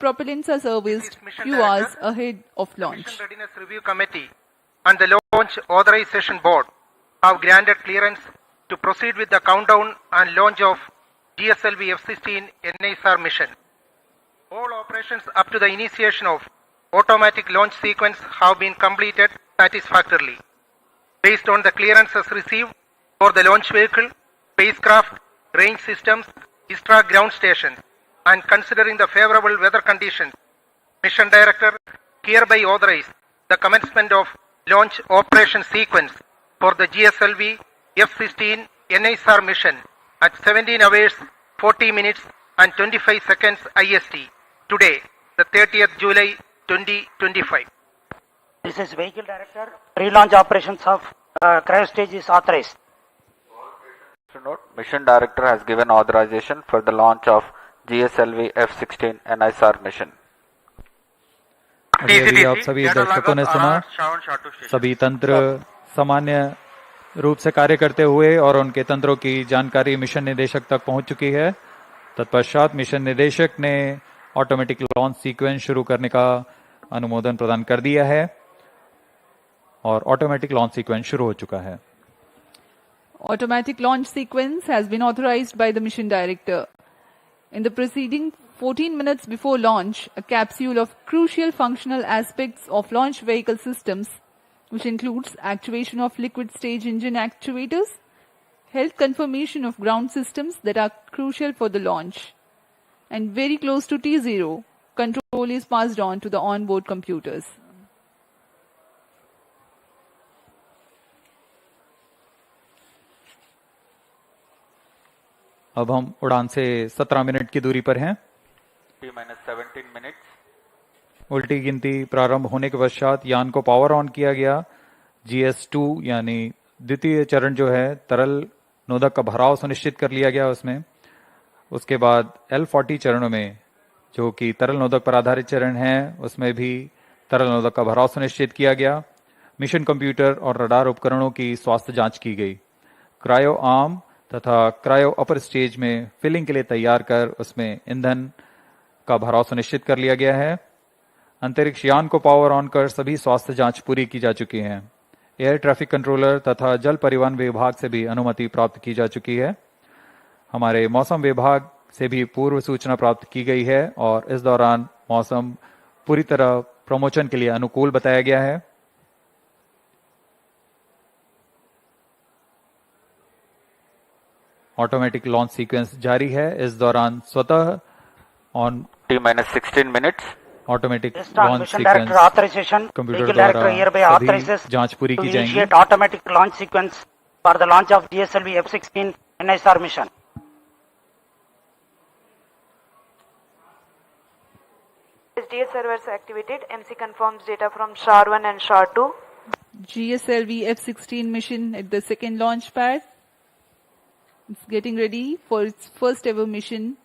propellants are serviced few hours ahead of launch. Mission Readiness Review Committee and the Launch Authorization Board have granted clearance to proceed with the countdown and launch of GSLV F16 Nisar mission. All operations up to the initiation of automatic launch sequence have been completed satisfactorily. Based on the clearances received for the launch vehicle, spacecraft, range systems, ISRO ground stations, and considering the favorable weather conditions, Mission Director hereby authorized the commencement of launch operation sequence for the GSLV F16 Nisar mission at 17 hours 40 minutes and 25 seconds IST today, the 30th July 2025. This is Vehicle Director. Pre-launch operations of cryo stage is authorized. Note, Mission Director has given authorization for the launch of GSLV F16 Nisar mission. अभी आप सभी दर्शकों ने सुना, सभी तंत्र सामान्य रूप से कार्य करते हुए और उनके तंत्रों की जानकारी मिशन निदेशक तक पहुंच चुकी है। तत्पश्चात मिशन निदेशक ने ऑटोमेटिक लॉन्च सीक्वेंस शुरू करने का अनुमोदन प्रदान कर दिया है और ऑटोमेटिक लॉन्च सीक्वेंस शुरू हो चुका है। Automatic launch sequence has been authorized by the mission director. In the preceding 14 minutes before launch, a capsule of crucial functional aspects of launch vehicle systems, which includes actuation of liquid stage engine actuators, health confirmation of ground systems that are crucial for the launch, and very close to T0, control is passed on to the onboard computers. अब हम उड़ान से 17 minute की दूरी पर हैं। T-17 minutes. उल्टी गिनती प्रारंभ होने के पश्चात यान को पावर ऑन किया गया। GS2 यानी द्वितीय चरण जो है तरल नोदक का भराव सुनिश्चित कर लिया गया उसमें। उसके बाद L40 चरणों में जो कि तरल नोदक पर आधारित चरण है उसमें भी तरल नोदक का भराव सुनिश्चित किया गया। मिशन कंप्यूटर और रडार उपकरणों की स्वास्थ्य जांच की गई। क्रायो आर्म तथा क्रायो अपर स्टेज में फिलिंग के लिए तैयार कर उसमें ईंधन का भराव सुनिश्चित कर लिया गया है। अंतरिक्ष यान को पावर ऑन कर सभी स्वास्थ्य जांच पूरी की जा चुकी है। एयर ट्रैफिक कंट्रोलर तथा जल परिवहन विभाग से भी अनुमति प्राप्त की जा चुकी है। हमारे मौसम विभाग से भी पूर्व सूचना प्राप्त की गई है और इस दौरान मौसम पूरी तरह प्रमोशन के लिए अनुकूल बताया गया है। ऑटोमेटिक लॉन्च सीक्वेंस जारी है। इस दौरान स्वतः on T-16 minutes. Automatic Based on launch Mission sequence Director authorization, computer Vehicle द्वारा Director hereby सभी authorizes जांच पूरी to की जाएंगी। initiate automatic launch sequence for the launch of GSLV F16 Nisar mission. SDS servers activated. MC confirms data from SHAR-1 and SHAR-2. GSLV F16 mission at the second launch pad. It's getting ready for its first ever mission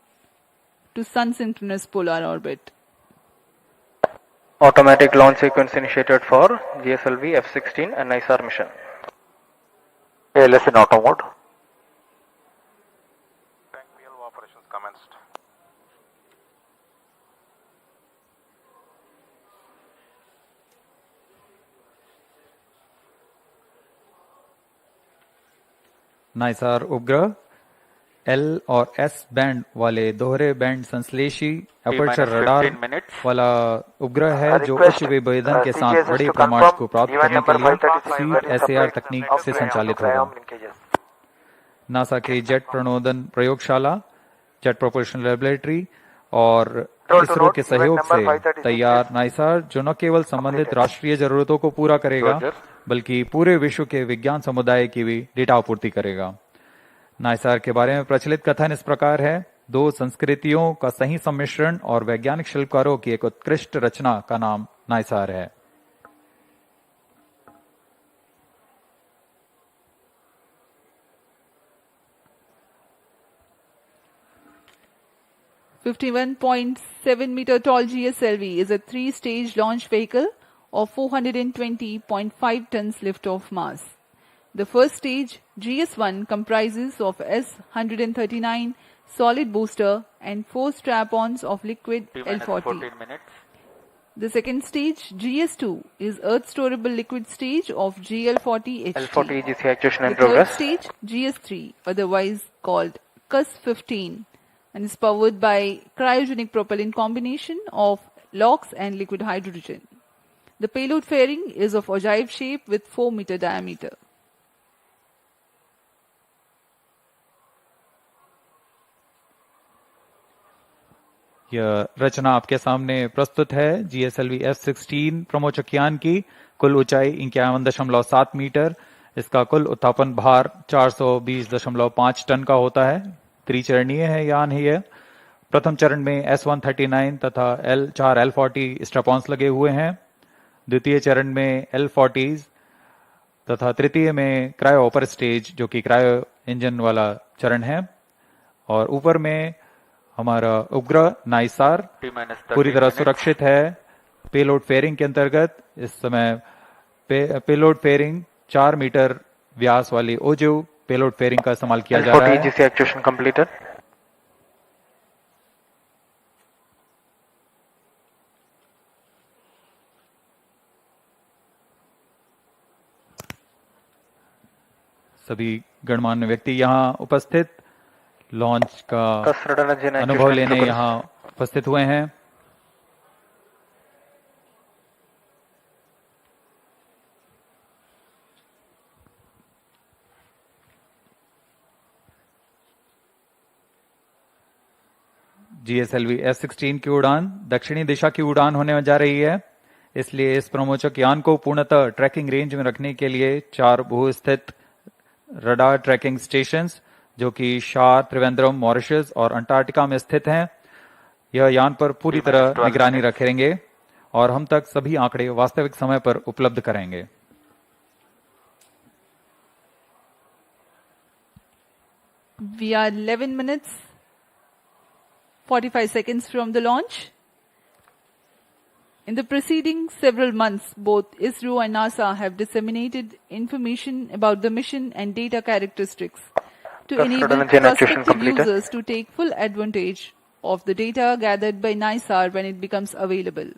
to sun synchronous polar orbit. Automatic launch sequence initiated for GSLV F16 Nisar mission. ALS in auto mode. Tank PLO operations commenced. नाइसार उपग्रह L और S band वाले दोहरे band संश्लेषी aperture radar वाला उपग्रह है जो उच्च विभेदन के साथ बड़े प्रमाण को प्राप्त करने के लिए SAR तकनीक से संचालित होगा। नासा के जेट प्रणोदन प्रयोगशाला, जेट प्रोपल्शन लैबोरेटरी और इसरो के सहयोग से तैयार नाइसार जो न केवल संबंधित राष्ट्रीय जरूरतों को पूरा करेगा बल्कि पूरे विश्व के विज्ञान समुदाय की भी डेटा आपूर्ति करेगा। नाइसार के बारे में प्रचलित कथन इस प्रकार है, दो संस्कृतियों का सही सम्मिश्रण और वैज्ञानिक शिल्पकारों की एक उत्कृष्ट रचना का नाम नाइसार है। .7 meter tall GSLV is a 3-stage launch vehicle of 420.5 tons liftoff mass. The first stage, GS1, comprises of S-139 solid booster, and 4 strap-ons of liquid 2 minutes L40. 14 minutes. The second stage, GS2, is Earth Storable Liquid stage of GL40 HT. L40 EGC actuation in The third progress. stage, GS3, otherwise called CUS-15, and is powered by cryogenic propellant combination of LOX and liquid hydrogen. The payload fairing is of ogive shape with 4-meter diameter. यह रचना आपके सामने प्रस्तुत है GSLV F16 प्रमोचक यान की। कुल ऊंचाई 51.7 metre. इसका कुल उत्थापन भार 420.5 टन का होता है। त्रिचरणीय है यान है यह। प्रथम चरण में S139 तथा चार L40 स्ट्रैप-ऑन्स लगे हुए हैं। द्वितीय चरण में L40 तथा तृतीय में क्रायो अपर स्टेज जो कि क्रायो इंजन वाला चरण है। और ऊपर में हमारा उपग्रह नाइसार पूरी तरह सुरक्षित है। पेलोड फेयरिंग के अंतर्गत इस समय पेलोड फेयरिंग 4 मीटर व्यास वाली ओजिव पेलोड फेयरिंग का इस्तेमाल किया जा रहा है। EGC actuation completed. सभी गणमान्य व्यक्ति यहाँ उपस्थित लॉन्च का अनुभव लेने यहाँ उपस्थित हुए हैं। GSLV F16 की उड़ान दक्षिणी दिशा की उड़ान होने जा रही है, इसलिए इस प्रमोचक यान को पूर्णतः ट्रैकिंग रेंज में रखने के लिए 4 भू-स्थित रडार ट्रैकिंग स्टेशंस जो कि शार, त्रिवेंद्रम, मॉरिशस और अंटार्कटिका में स्थित हैं, यह यान पर पूरी तरह निगरानी रखेंगे और हम तक सभी आंकड़े वास्तविक समय पर उपलब्ध करेंगे। We are 11 minutes 45 seconds from the launch. In the preceding several months, both ISRO and NASA have disseminated information about the mission and data characteristics to enable prospective users to take full advantage of the data gathered by Nisar when it becomes available.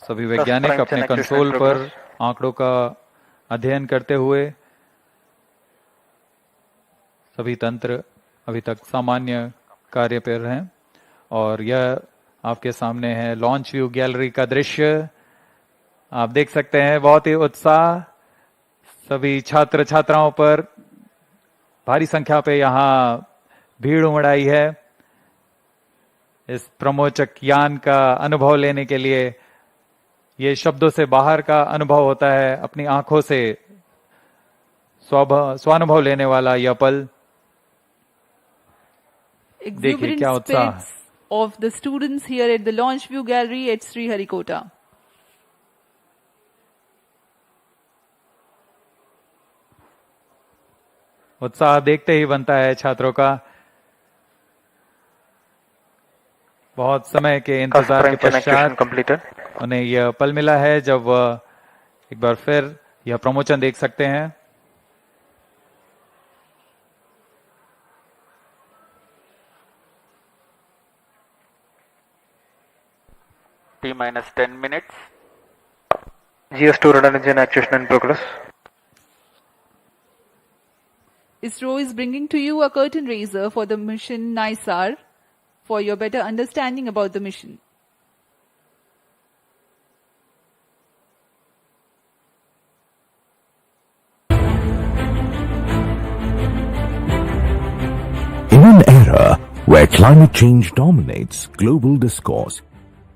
सभी वैज्ञानिक अपने console पर आंकड़ों का अध्ययन करते हुए सभी तंत्र अभी तक सामान्य कार्य पर हैं और यह आपके सामने है लॉन्च व्यू गैलरी का दृश्य। आप देख सकते हैं बहुत ही उत्साह सभी छात्र छात्राओं पर भारी संख्या पे यहाँ भीड़ उमड़ आई है इस प्रमोचक यान का अनुभव लेने के लिए। ये शब्दों से बाहर का अनुभव होता है, अपनी आंखों से स्वानुभव लेने वाला यह पल। देखिए क्या उत्साह of the students here at the launch view gallery at Sriharikota. उत्साह देखते ही बनता है छात्रों का। बहुत समय के इंतजार के पश्चात उन्हें यह पल मिला है जब वह एक बार फिर यह प्रमोशन देख सकते हैं। T-10 minutes. GS2 radar engine actuation in progress. ISRO is bringing to you a curtain raiser for the mission Nisar for your better understanding about the mission. In an era where climate change dominates global discourse,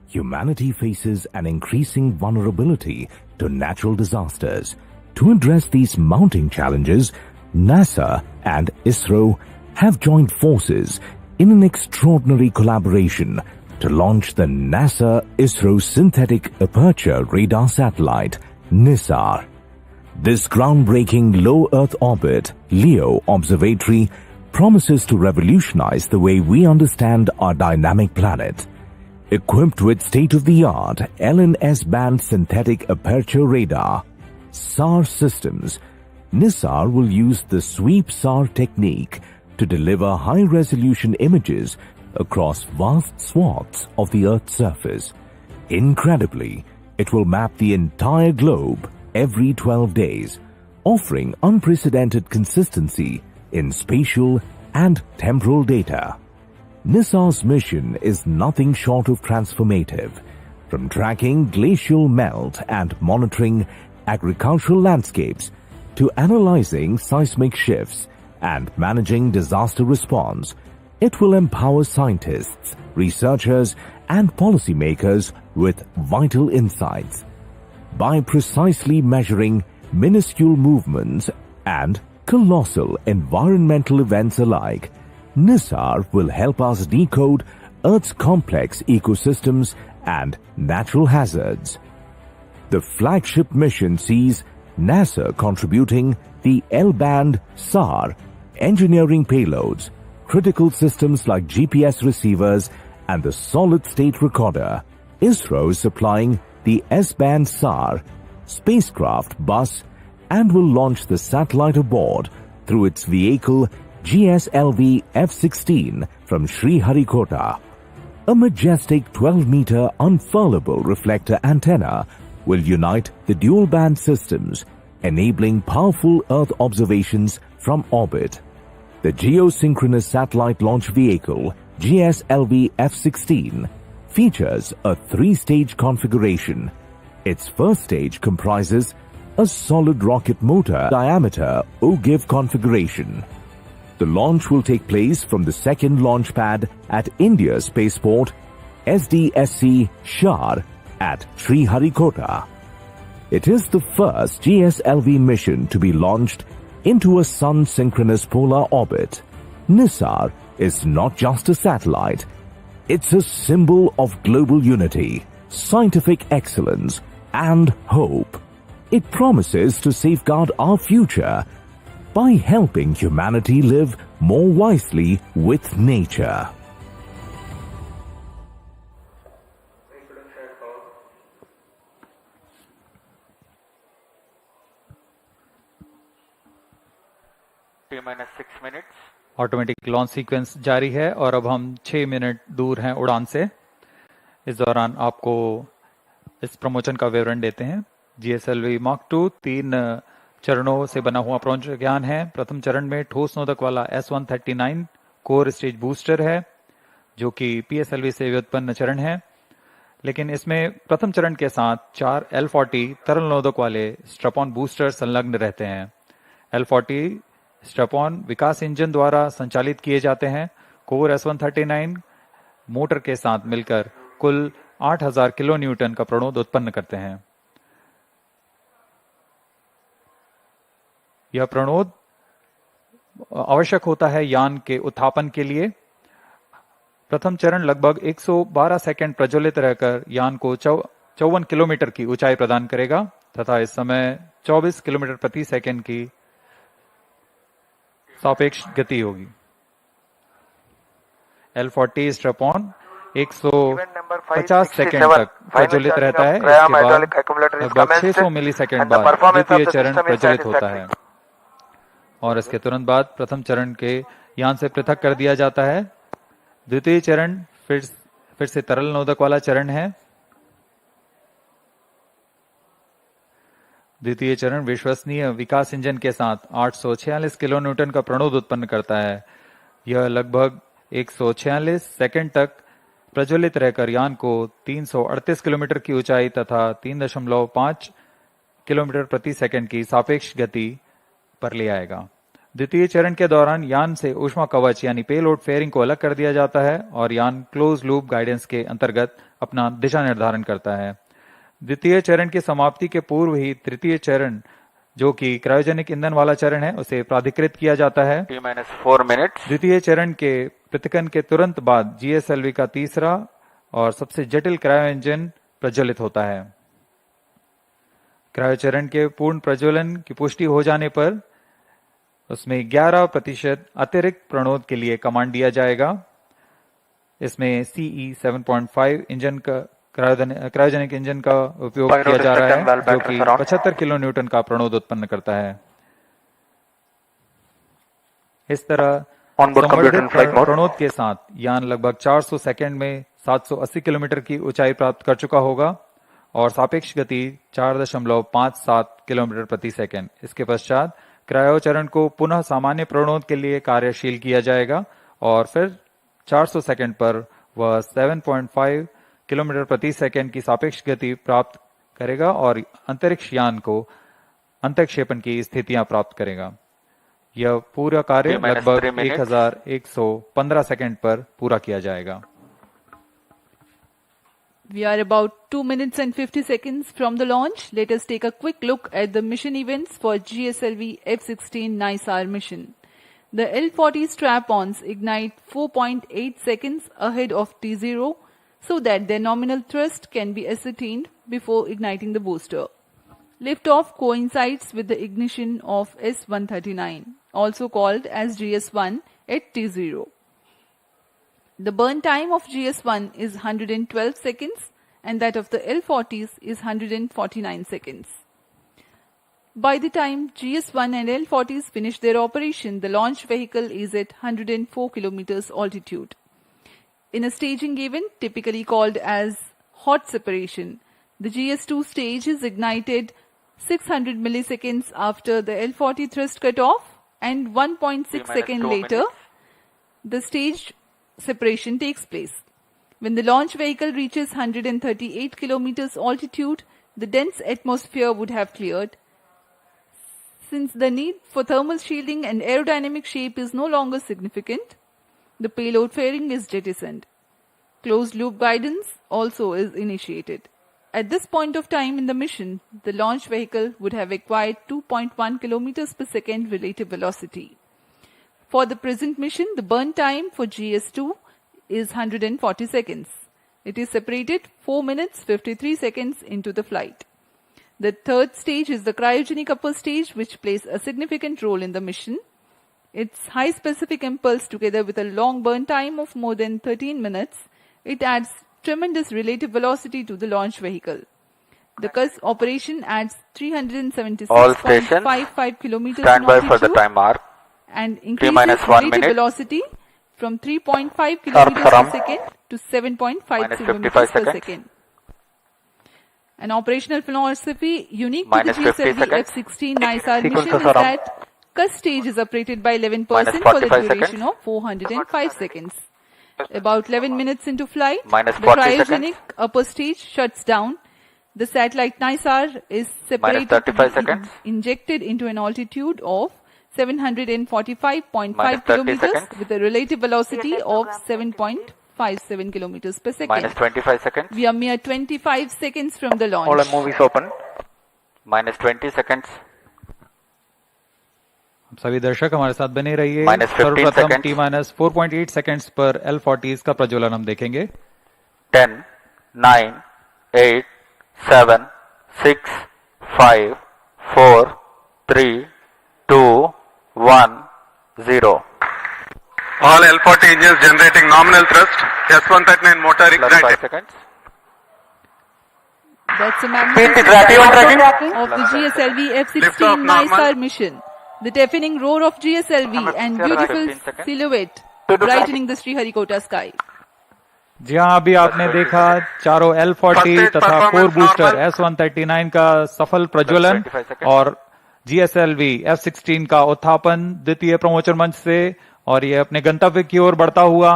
humanity faces an increasing vulnerability to natural disasters. To address these mounting challenges, NASA and ISRO have joined forces in an extraordinary collaboration to launch the NASA-ISRO Synthetic Aperture Radar Satellite, NISAR. This groundbreaking low Earth orbit LEO observatory promises to revolutionize the way we understand our dynamic planet. Equipped with state-of-the-art LNS band synthetic aperture radar, SAR systems, Nisar will use the sweep SAR technique to deliver high-resolution images across vast swaths of the Earth's surface. Incredibly, it will map the entire globe every 12 days, offering unprecedented consistency in spatial and temporal data. Nisar's mission is nothing short of transformative, from tracking glacial melt and monitoring agricultural landscapes to analyzing seismic shifts and managing disaster response. It will empower scientists, researchers, and policymakers with vital insights. By precisely measuring minuscule movements and colossal environmental events alike, Nisar will help us decode Earth's complex ecosystems and natural hazards. The flagship mission sees NASA contributing the L-band SAR, engineering payloads, critical systems like GPS receivers, and the solid-state recorder. ISRO is supplying the S-band SAR, spacecraft bus, and will launch the satellite aboard through its vehicle GSLV F16 from Sriharikota. A majestic 12-meter unfurlable reflector antenna will unite the dual-band systems, enabling powerful Earth observations from orbit. The geosynchronous satellite launch vehicle GSLV F16 features a 3-stage configuration. Its first stage comprises a solid rocket motor diameter ogive configuration. The launch will take place from the second launch pad at India's spaceport SDSC Shar at Sriharikota. It is the first GSLV mission to be launched into a sun-synchronous polar orbit. Nisar is not just a satellite, it's a symbol of global unity, scientific excellence, and hope. It promises to safeguard our future by helping humanity live more wisely with nature. T-6 minutes. Automatic launch sequence जारी है और अब हम 6 minute दूर हैं उड़ान से। इस दौरान आपको इस प्रमोशन का विवरण देते हैं। GSLV Mark II 3 चरणों से बना हुआ प्रज्ञान है। प्रथम चरण में ठोस नोदक वाला S139 कोर स्टेज बूस्टर है, जो कि PSLV से व्युत्पन्न चरण है, लेकिन इसमें प्रथम चरण के साथ 4 L40 तरल नोदक वाले स्ट्रपॉन बूस्टर संलग्न रहते हैं। L40 स्ट्रपॉन विकास इंजन द्वारा संचालित किए जाते हैं। कोर S139 मोटर के साथ मिलकर कुल 8000 किलो न्यूटन का प्रणोद उत्पन्न करते हैं। यह प्रणोद आवश्यक होता है यान के उत्थापन के लिए। प्रथम चरण लगभग 112 सेकंड प्रज्वलित रहकर यान को 54 किलोमीटर की ऊंचाई प्रदान करेगा तथा इस समय 24 किलोमीटर प्रति सेकंड की सापेक्ष गति होगी। L40 स्ट्रपॉन 150 सेकंड तक प्रज्वलित रहता है। इसके बाद लगभग 600 मिलीसेकंड बाद द्वितीय चरण प्रज्वलित होता है और इसके तुरंत बाद प्रथम चरण के यान से पृथक कर दिया जाता है। द्वितीय चरण फिर से तरल नोदक वाला चरण है। द्वितीय चरण विश्वसनीय विकास इंजन के साथ 846 किलो न्यूटन का प्रणोद उत्पन्न करता है। यह लगभग 146 सेकंड तक प्रज्वलित रहकर यान को 338 किलोमीटर की ऊंचाई तथा 3.5 किलोमीटर प्रति सेकंड की सापेक्ष गति पर ले आएगा। द्वितीय चरण के दौरान यान से ऊष्मा कवच यानी पेलोड फेयरिंग को अलग कर दिया जाता है और यान क्लोज लूप गाइडेंस के अंतर्गत अपना दिशा निर्धारण करता है। द्वितीय चरण की समाप्ति के पूर्व ही तृतीय चरण, जो कि क्रायोजेनिक ईंधन वाला चरण है, उसे प्राधिकृत किया जाता है। T-4 minutes. द्वितीय चरण के पृथक्कन के तुरंत बाद GSLV का तीसरा और सबसे जटिल क्रायो इंजन प्रज्वलित होता है। क्रायो चरण के पूर्ण प्रज्वलन की पुष्टि हो जाने पर उसमें 11% अतिरिक्त प्रणोद के लिए कमांड दिया जाएगा। इसमें CE 7.5 इंजन का क्रायोजेनिक इंजन का उपयोग किया जा रहा है, जो कि 75 किलो न्यूटन का प्रणोद उत्पन्न करता है। इस तरह संवर्धित प्रणोद के साथ यान लगभग 400 सेकंड में 780 किलोमीटर की ऊंचाई प्राप्त कर चुका होगा और सापेक्ष गति 4.57 किलोमीटर प्रति सेकंड। इसके पश्चात क्रायो चरण को पुनः सामान्य प्रणोद के लिए कार्यशील किया जाएगा और फिर 400 सेकंड पर वह 7.5 किलोमीटर प्रति सेकंड की सापेक्ष गति प्राप्त करेगा और अंतरिक्ष यान को अंतक्षेपण की स्थितियां प्राप्त करेगा। यह पूरा कार्य लगभग 1115 सेकंड पर पूरा किया जाएगा। We are about 2 minutes and 50 seconds from the launch. Let us take a quick look at the mission events for GSLV F16 Nisar mission. The L40 strap-ons ignite 4.8 seconds ahead of T0 so that their nominal thrust can be ascertained before igniting the booster. Liftoff coincides with the ignition of S139, also called as GS1 at T0. The burn time of GS1 is 112 seconds and that of the L40s is 149 seconds. By the time GS1 and L40s finish their operation, the launch vehicle is at 104 kilometers altitude. In a staging event typically called as hot separation, the GS2 stage is ignited 600 milliseconds after the L40 thrust cutoff and 1.6 seconds later, the stage separation takes place. When the launch vehicle reaches 138 kilometers altitude, the dense atmosphere would have cleared. Since the need for thermal shielding and aerodynamic shape is no longer significant, the payload fairing is jettisoned. Closed loop guidance also is initiated. At this point of time in the mission, the launch vehicle would have acquired 2.1 kilometers per second relative velocity. For the present mission, the burn time for GS2 is 140 seconds. It is separated 4 minutes 53 seconds into the flight. The third stage is the cryogenic upper stage, which plays a significant role in the mission. Its high specific impulse together with a long burn time of more than 13 minutes, it adds tremendous relative velocity to the launch vehicle. The CUS operation adds 376.55 kilometers stand in by altitude for the time mark. And increases 1 relative minute. velocity from 3.5 kilometers per second to 7.5 kilometers per seconds. second. An operational philosophy unique to the Minus 50 GSLV seconds. F16 Nisar Equals mission to is Saram. that CUS stage is operated by 11% Minus for the 45 duration seconds. of 405 seconds. About 11 minutes into flight, Minus the 40 cryogenic seconds. upper stage shuts down. The satellite Nisar is separated to 35 be seconds. injected into an altitude of 745.5 Minus 30 kilometers seconds. with a relative velocity of 7.57 kilometers per second. Minus 25 seconds. We are mere 25 seconds from the launch. All movies open. Minus 20 seconds. सभी दर्शक हमारे साथ बने रहिए। Minus 15 सर्वप्रथम seconds. T-4.8 seconds पर L40s का प्रज्वलन हम देखेंगे। 10, 9, 8, 7, 6, 5, 4, 3, 2, 1, 0. All L40 engines generating nominal thrust. S139 motor Plus 5 ignited. seconds. That's a magnificent tracking. of the GSLV Liftoff F16 normal. Nisar mission. The deafening roar of GSLV and beautiful 15 seconds. silhouette brightening the Sriharikota sky. जी हाँ, अभी आपने देखा चारों L40 तथा core booster S139 का सफल प्रज्वलन 25 seconds. और GSLV F16 का उत्थापन द्वितीय प्रमोचन मंच से, और ये अपने गंतव्य की ओर बढ़ता हुआ।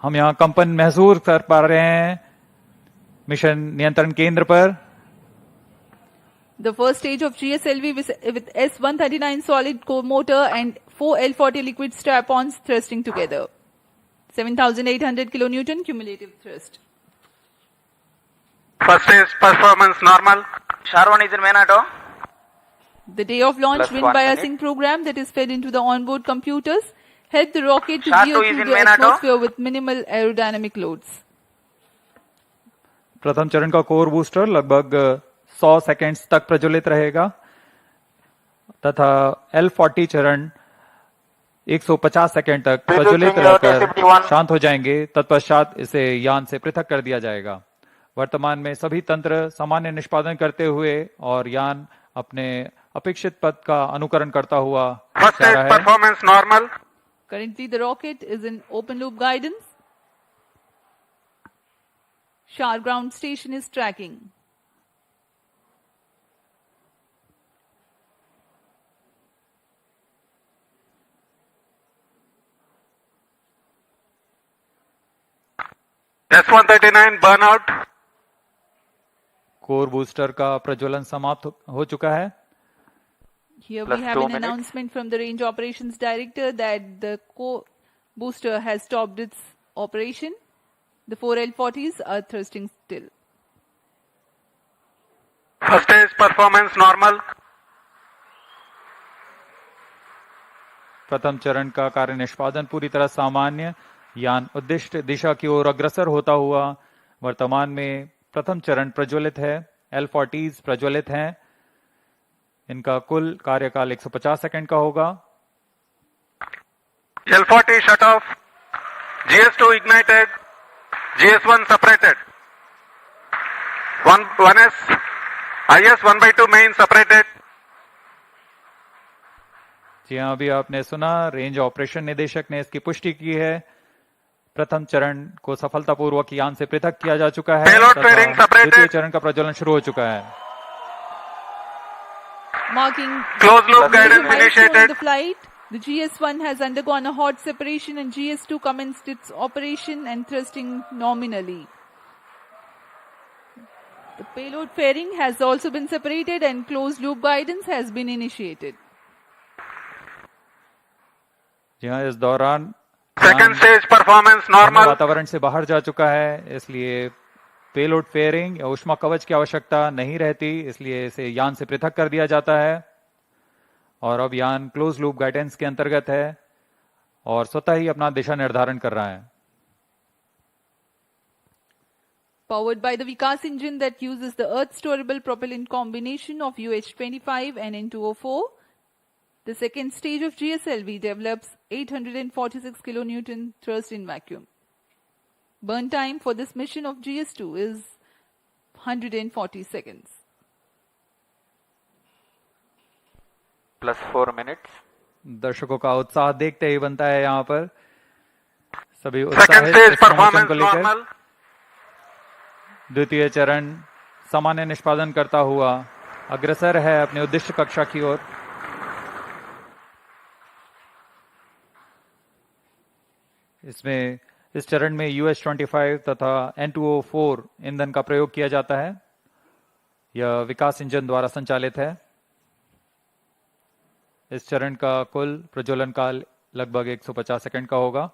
हम यहाँ कंपन महसूस कर पा रहे हैं मिशन नियंत्रण केंद्र पर। The first stage of GSLV with S139 solid core motor and 4 L40 liquid strap-ons thrusting together. 7,800 kilonewton cumulative thrust. First stage performance normal. Sharwan is in main auto. The day of launch Plus wind 1 biasing minute. program that is fed into the onboard computers helped the rocket to Shah veer 2 is through in the main auto. atmosphere with minimal aerodynamic loads. प्रथम चरण का core booster लगभग 100 seconds तक प्रज्वलित रहेगा। तथा L40 चरण 150 second तक प्रज्वलित रहकर शांत हो जाएंगे। तत्पश्चात इसे यान से पृथक कर दिया जाएगा। वर्तमान में सभी तंत्र सामान्य निष्पादन करते हुए और यान अपने अपेक्षित पथ का अनुकरण करता हुआ First जा stage रहा है। performance normal. Currently, the rocket is in open loop guidance. Shar ground station is tracking. S139 burnout. Core booster का प्रज्वलन समाप्त हो चुका है। Here Plus we have 2 an minutes. announcement from the range operations director that the core booster has stopped its operation. The 4 L40s are thrusting still. First stage performance normal. प्रथम चरण का कार्य निष्पादन पूरी तरह सामान्य। यान उद्दिष्ट दिशा की ओर अग्रसर होता हुआ वर्तमान में प्रथम चरण प्रज्वलित है। L40s प्रज्वलित हैं। इनका कुल कार्यकाल 150 सेकंड का होगा। L40 shut off. GS2 ignited. GS1 separated. 1S. IS 1/2 main separated. जी हाँ, अभी आपने सुना रेंज ऑपरेशन निदेशक ने इसकी पुष्टि की है। प्रथम चरण को सफलतापूर्वक यान से पृथक किया जा चुका है Payload तथा fairing separated. द्वितीय चरण का प्रज्वलन शुरू हो चुका है। Marking Closed loop the guidance milestone initiated. of the flight, the GS1 has undergone a hot separation and GS2 commenced its operation and thrusting nominally. The payload fairing has also been separated and closed loop guidance has been initiated. जी हाँ, इस दौरान Second stage performance यान normal. वातावरण से बाहर जा चुका है, इसलिए पेलोड फेयरिंग या ऊष्मा कवच की आवश्यकता नहीं रहती, इसलिए इसे यान से पृथक कर दिया जाता है। और अब यान क्लोज लूप गाइडेंस के अंतर्गत है और स्वतः ही अपना दिशा निर्धारण कर रहा है। Powered by the Vikas engine that uses the Earth storable propellant combination of UH-25 and N2O4, the second stage of GSLV develops 846 kilonewton thrust in vacuum. Burn time for this mission of GS2 is 140 seconds. Plus 4 minutes. दर्शकों का उत्साह देखते ही बनता है यहाँ पर। सभी Second उत्साहित stage इस प्रमोशन performance को लेकर। normal. द्वितीय चरण सामान्य निष्पादन करता हुआ अग्रसर है अपने उद्दिष्ट कक्षा की ओर। इसमें इस चरण में UH-25 तथा N2O4 ईंधन का प्रयोग किया जाता है। यह विकास इंजन द्वारा संचालित है। इस चरण का कुल प्रज्वलन काल लगभग 150 सेकंड का होगा।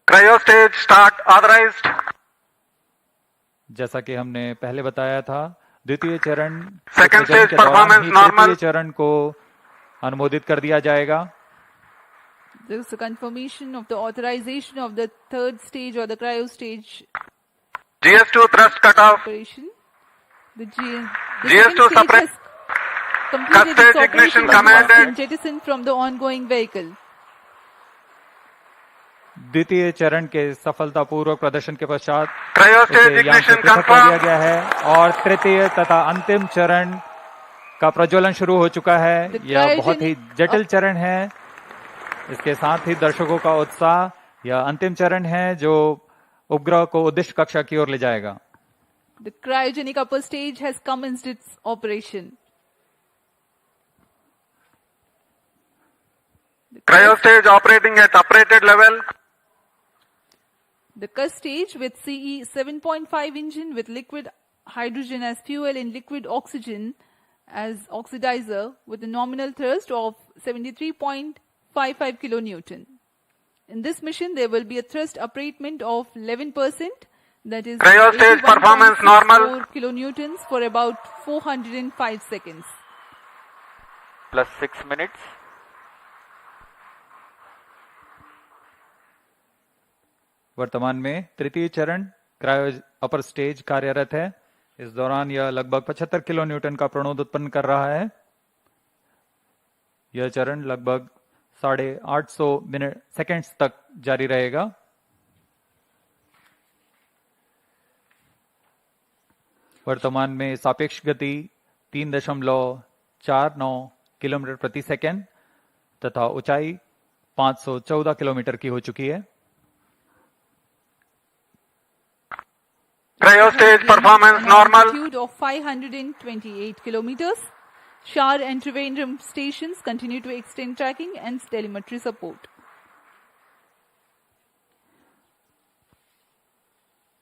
Cryo stage start authorized. जैसा कि हमने पहले बताया था, द्वितीय चरण Second प्रज्वलन stage के दौरान performance ही normal. तृतीय चरण को अनुमोदित कर दिया जाएगा। There is a confirmation of the authorization of the third stage or the cryo stage GS2 thrust cutoff. operation. The GS2 second stage separate. has completed Stage its ignition operation and has commanded. been jettisoned from the ongoing vehicle. द्वितीय चरण के सफलतापूर्वक प्रदर्शन के पश्चात Cryo इसे stage यान से ignition पृथक कर दिया confirmed. गया है और तृतीय तथा अंतिम चरण का प्रज्वलन शुरू हो चुका है। The यह बहुत ही cryogenic जटिल चरण है। इसके साथ ही दर्शकों का उत्साह, यह अंतिम चरण है जो उपग्रह को उद्दिष्ट कक्षा की ओर ले जाएगा। The cryogenic upper stage has commenced its operation. Cryo stage operating at operated level. The CUS stage with CE 7.5 engine with liquid hydrogen as fuel and liquid oxygen as oxidizer with a nominal thrust of 73.55 kilonewton. In this mission, there will be a thrust upratement of 11%, that is Cryo stage performance normal. 81.64 kilonewtons for about 405 seconds. Plus 6 minutes. वर्तमान में तृतीय चरण cryo upper stage कार्यरत है। इस दौरान यह लगभग 75 किलो न्यूटन का प्रणोद उत्पन्न कर रहा है। यह चरण लगभग 850 मिनट सेकेंड्स तक जारी रहेगा। वर्तमान में सापेक्ष गति 3.49 किलोमीटर प्रति सेकेंड तथा ऊंचाई 514 किलोमीटर की हो चुकी है। Cryo stage performance normal. Altitude of 528 kilometers. Shar and Trivandrum stations continue to extend tracking and telemetry support.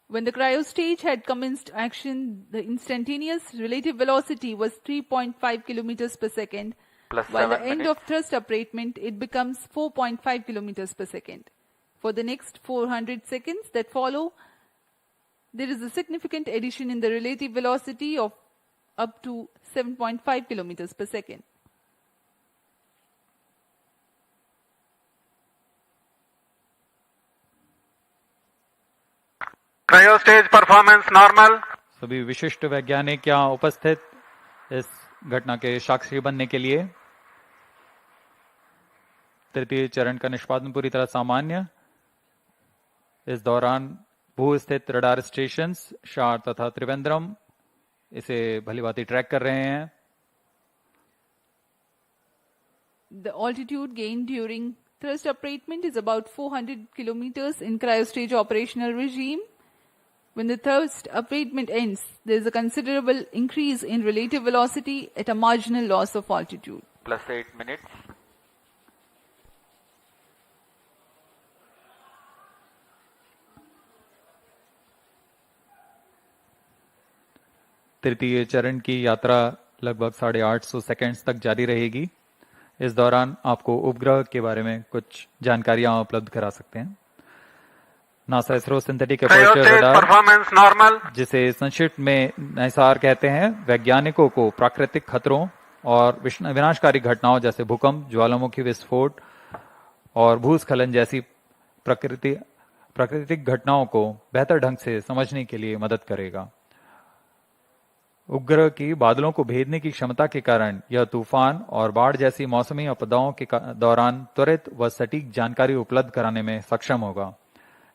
When the cryo stage had commenced action, the instantaneous relative velocity was 3.5 kilometers per second. Plus While 7 the end minutes. of thrust upratement, it becomes 4.5 kilometers per second. For the next 400 seconds that follow, there is a significant addition in the relative velocity of up to 7.5 kilometers per second. Cryo stage performance normal. सभी विशिष्ट वैज्ञानिक यहाँ उपस्थित इस घटना के साक्षी बनने के लिए। तृतीय चरण का निष्पादन पूरी तरह सामान्य। इस दौरान भू स्थित रडार स्टेशन शार तथा त्रिवेंद्रम इसे भलीभांति ट्रैक कर रहे हैं। The altitude gained during thrust upratement is about 400 kilometers in cryostage operational regime. When the thrust upratement ends, there is a considerable increase in relative velocity at a marginal loss of altitude. Plus 8 minutes. तृतीय चरण की यात्रा लगभग 850 seconds तक जारी रहेगी। इस दौरान आपको उपग्रह के बारे में कुछ जानकारियां उपलब्ध करा सकते हैं। NASA ISRO synthetic Cryo aperture stage radar, performance normal. जिसे संक्षिप्त में नाइसार कहते हैं, वैज्ञानिकों को प्राकृतिक खतरों और विनाशकारी घटनाओं जैसे भूकंप, ज्वालामुखी विस्फोट और भूस्खलन जैसी प्राकृतिक घटनाओं को बेहतर ढंग से समझने के लिए मदद करेगा। उपग्रह की बादलों को भेदने की क्षमता के कारण यह तूफान और बाढ़ जैसी मौसमी आपदाओं के दौरान त्वरित व सटीक जानकारी उपलब्ध कराने में सक्षम होगा,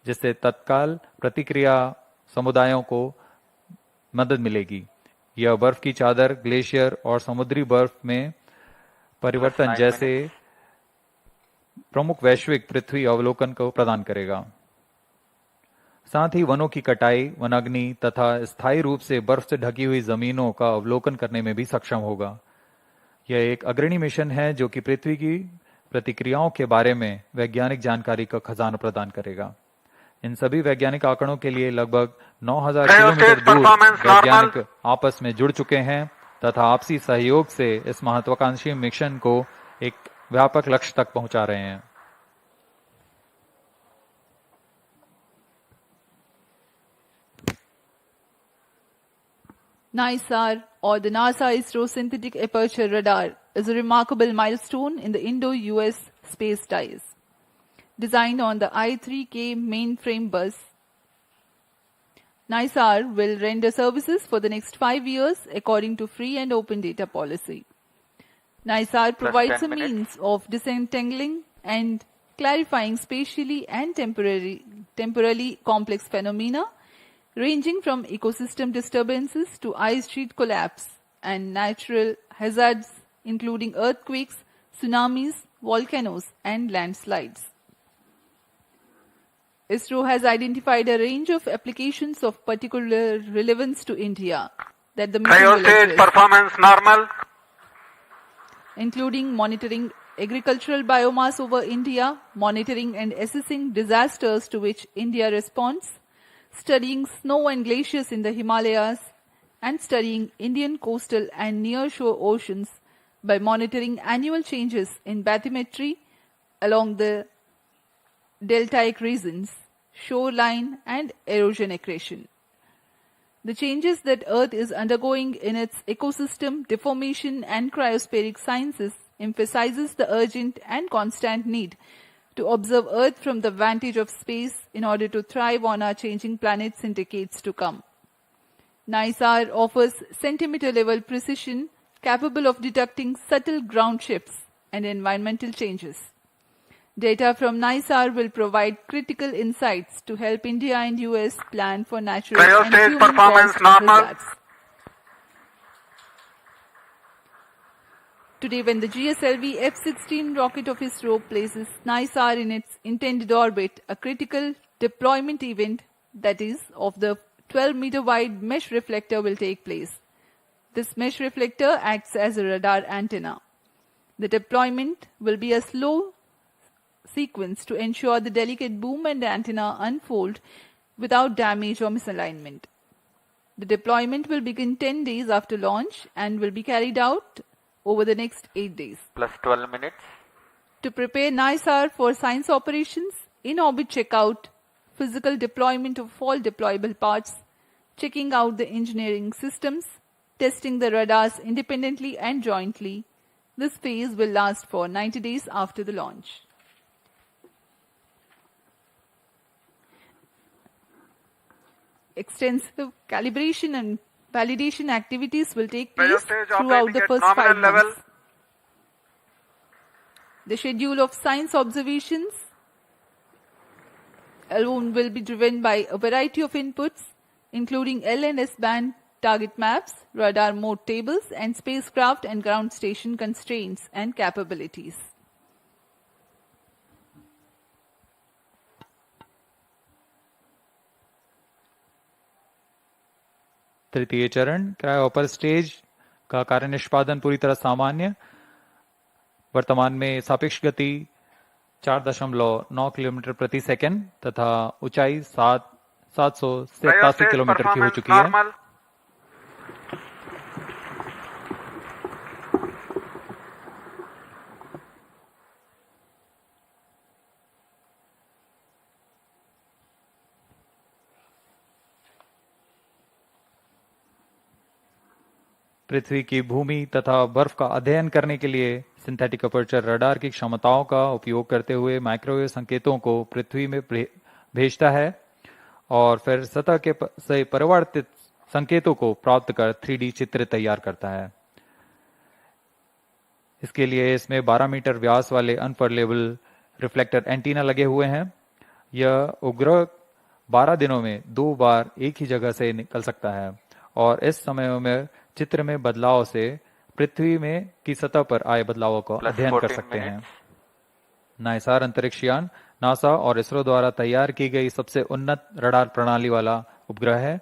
जिससे तत्काल प्रतिक्रिया समुदायों को मदद मिलेगी। यह बर्फ की चादर, ग्लेशियर और समुद्री बर्फ में परिवर्तन जैसे प्रमुख वैश्विक पृथ्वी अवलोकन को प्रदान करेगा। साथ ही वनों की कटाई, वनाग्नि तथा स्थायी रूप से बर्फ से ढकी हुई जमीनों का अवलोकन करने में भी सक्षम होगा। यह एक अग्रणी मिशन है जो कि पृथ्वी की प्रतिक्रियाओं के बारे में वैज्ञानिक जानकारी का खजाना प्रदान करेगा। इन सभी वैज्ञानिक आंकड़ों के लिए लगभग 9000 किलोमीटर दूर वैज्ञानिक आपस में जुड़ चुके हैं तथा आपसी सहयोग से इस महत्वाकांक्षी मिशन को एक व्यापक लक्ष्य तक पहुंचा रहे हैं। NISAR, or the NASA ISRO Synthetic Aperture Radar, is a remarkable milestone in the Indo-US space ties. Designed on the I-3K mainframe bus, NISAR will render services for the next 5 years according to free and open data policy. NISAR provides a means of disentangling and clarifying spatially and temporally complex phenomena ranging from ecosystem disturbances to ice sheet collapse and natural hazards including earthquakes, tsunamis, volcanoes and landslides. ISRO has identified a range of applications of particular relevance to India that the mission Cryo will stage address, performance normal. including monitoring agricultural biomass over India, monitoring and assessing disasters to which India responds, studying snow and glaciers in the Himalayas, and studying Indian coastal and nearshore oceans by monitoring annual changes in bathymetry along the deltaic regions, shoreline, and erosion accretion. The changes that Earth is undergoing in its ecosystem, deformation, and cryospheric sciences emphasizes the urgent and constant need to observe Earth from the vantage of space in order to thrive on our changing planets in decades to come. NISAR offers centimeter-level precision capable of detecting subtle ground shifts and environmental changes. Data from NISAR will provide critical insights to help India and US plan for natural and Cryostage human performance caused normal. hazards. Today, when the GSLV F16 rocket of ISRO places NISAR in its intended orbit, a critical deployment event, that is, of the 12-meter wide mesh reflector will take place. This mesh reflector acts as a radar antenna. The deployment will be a slow sequence to ensure the delicate boom and antenna unfold without damage or misalignment. The deployment will begin 10 days after launch and will be carried out over the next 8 days. Plus 12 minutes. To prepare NISAR for science operations, in-orbit checkout, physical deployment of all deployable parts, checking out the engineering systems, testing the radars independently and jointly, this phase will last for 90 days after the launch. Extensive calibration and validation activities will take place Cryostage throughout operating the at first nominal 5 level. months. The schedule of science observations alone will be driven by a variety of inputs, including L and S band target maps, radar mode tables, and spacecraft and ground station constraints and capabilities. तृतीय चरण cryo upper stage का कार्य निष्पादन पूरी तरह सामान्य। वर्तमान में सापेक्ष गति 4.9 किलोमीटर प्रति सेकंड तथा ऊंचाई 787 किलोमीटर की हो चुकी है। normal. पृथ्वी की भूमि तथा बर्फ का अध्ययन करने के लिए सिंथेटिक अपर्चर रडार की क्षमताओं का उपयोग करते हुए माइक्रोवेव संकेतों को पृथ्वी में भेजता है और फिर सतह के से परिवर्तित संकेतों को प्राप्त कर 3D चित्र तैयार करता है। इसके लिए इसमें 12 मीटर व्यास वाले अनफर्लेबल रिफ्लेक्टर एंटीना लगे हुए हैं। यह उपग्रह 12 दिनों में 2 बार एक ही जगह से निकल सकता है और इस समय में चित्र में बदलाव से पृथ्वी में की सतह पर आए बदलावों को अध्ययन कर सकते हैं। नाइसार अंतरिक्ष यान नासा और इसरो द्वारा तैयार की गई सबसे उन्नत रडार प्रणाली वाला उपग्रह है।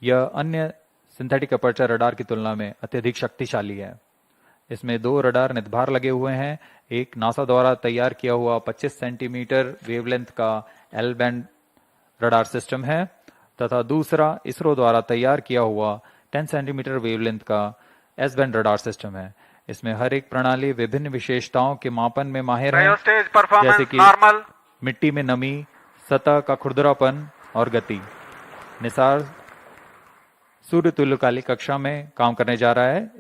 यह अन्य सिंथेटिक अपर्चर रडार की तुलना में अत्यधिक शक्तिशाली है। इसमें 2 रडार निदभार लगे हुए हैं। एक नासा द्वारा तैयार किया हुआ 25 सेंटीमीटर वेवलेंथ का एल बैंड रडार सिस्टम है तथा दूसरा इसरो द्वारा तैयार किया हुआ 10 सेंटीमीटर वेवलेंथ का एस बैंड रडार सिस्टम है। इसमें हर एक प्रणाली विभिन्न विशेषताओं के मापन में माहिर है, Cryostage performance जैसे कि normal. मिट्टी में नमी, सतह का खुरदरापन और गति। निसार सूर्य तुल्यकालिक कक्षा में काम करने जा रहा है।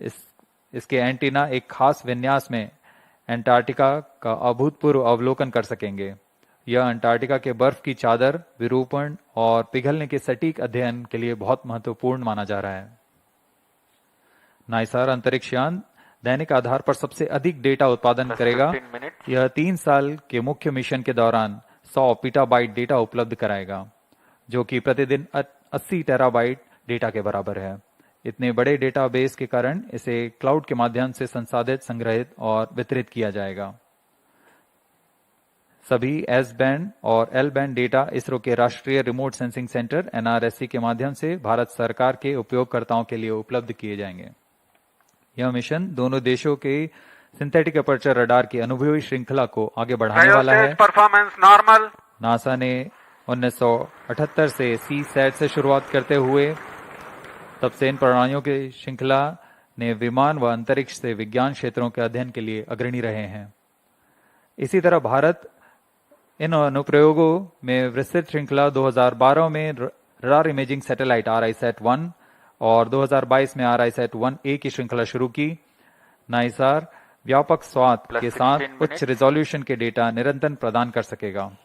इसके एंटीना एक खास विन्यास में अंटार्कटिका का अभूतपूर्व अवलोकन कर सकेंगे। यह अंटार्कटिका के बर्फ की चादर, विरूपण और पिघलने के सटीक अध्ययन के लिए बहुत महत्वपूर्ण माना जा रहा है। नाइसार अंतरिक्ष यान दैनिक आधार पर सबसे अधिक डेटा उत्पादन करेगा। यह 3 साल के मुख्य मिशन के दौरान 100 पीटाबाइट डेटा उपलब्ध कराएगा, जो कि प्रतिदिन 80 टेराबाइट डेटा के बराबर है। इतने बड़े डेटाबेस के कारण इसे क्लाउड के माध्यम से संसाधित, संग्रहित और वितरित किया जाएगा। सभी एस बैंड और एल बैंड डेटा इसरो के राष्ट्रीय रिमोट सेंसिंग सेंटर NRSC के माध्यम से भारत सरकार के उपयोगकर्ताओं के लिए उपलब्ध किए जाएंगे। यह मिशन दोनों देशों के सिंथेटिक अपर्चर रडार की अनुभवी श्रृंखला को आगे बढ़ाने वाला है। Cryostage performance normal. नासा ने 1978 से CSAT से शुरुआत करते हुए तब से इन प्रणालियों की श्रृंखला ने विमान व अंतरिक्ष से विज्ञान क्षेत्रों के अध्ययन के लिए अग्रणी रहे हैं। इसी तरह भारत इन अनुप्रयोगों में विस्तृत श्रृंखला 2012 में रडार इमेजिंग सैटेलाइट RISAT-1 और 2022 में RISAT-1A की श्रृंखला शुरू की। नाइसार व्यापक स्वाद के साथ उच्च रिजोल्यूशन के डेटा निरंतर प्रदान कर सकेगा।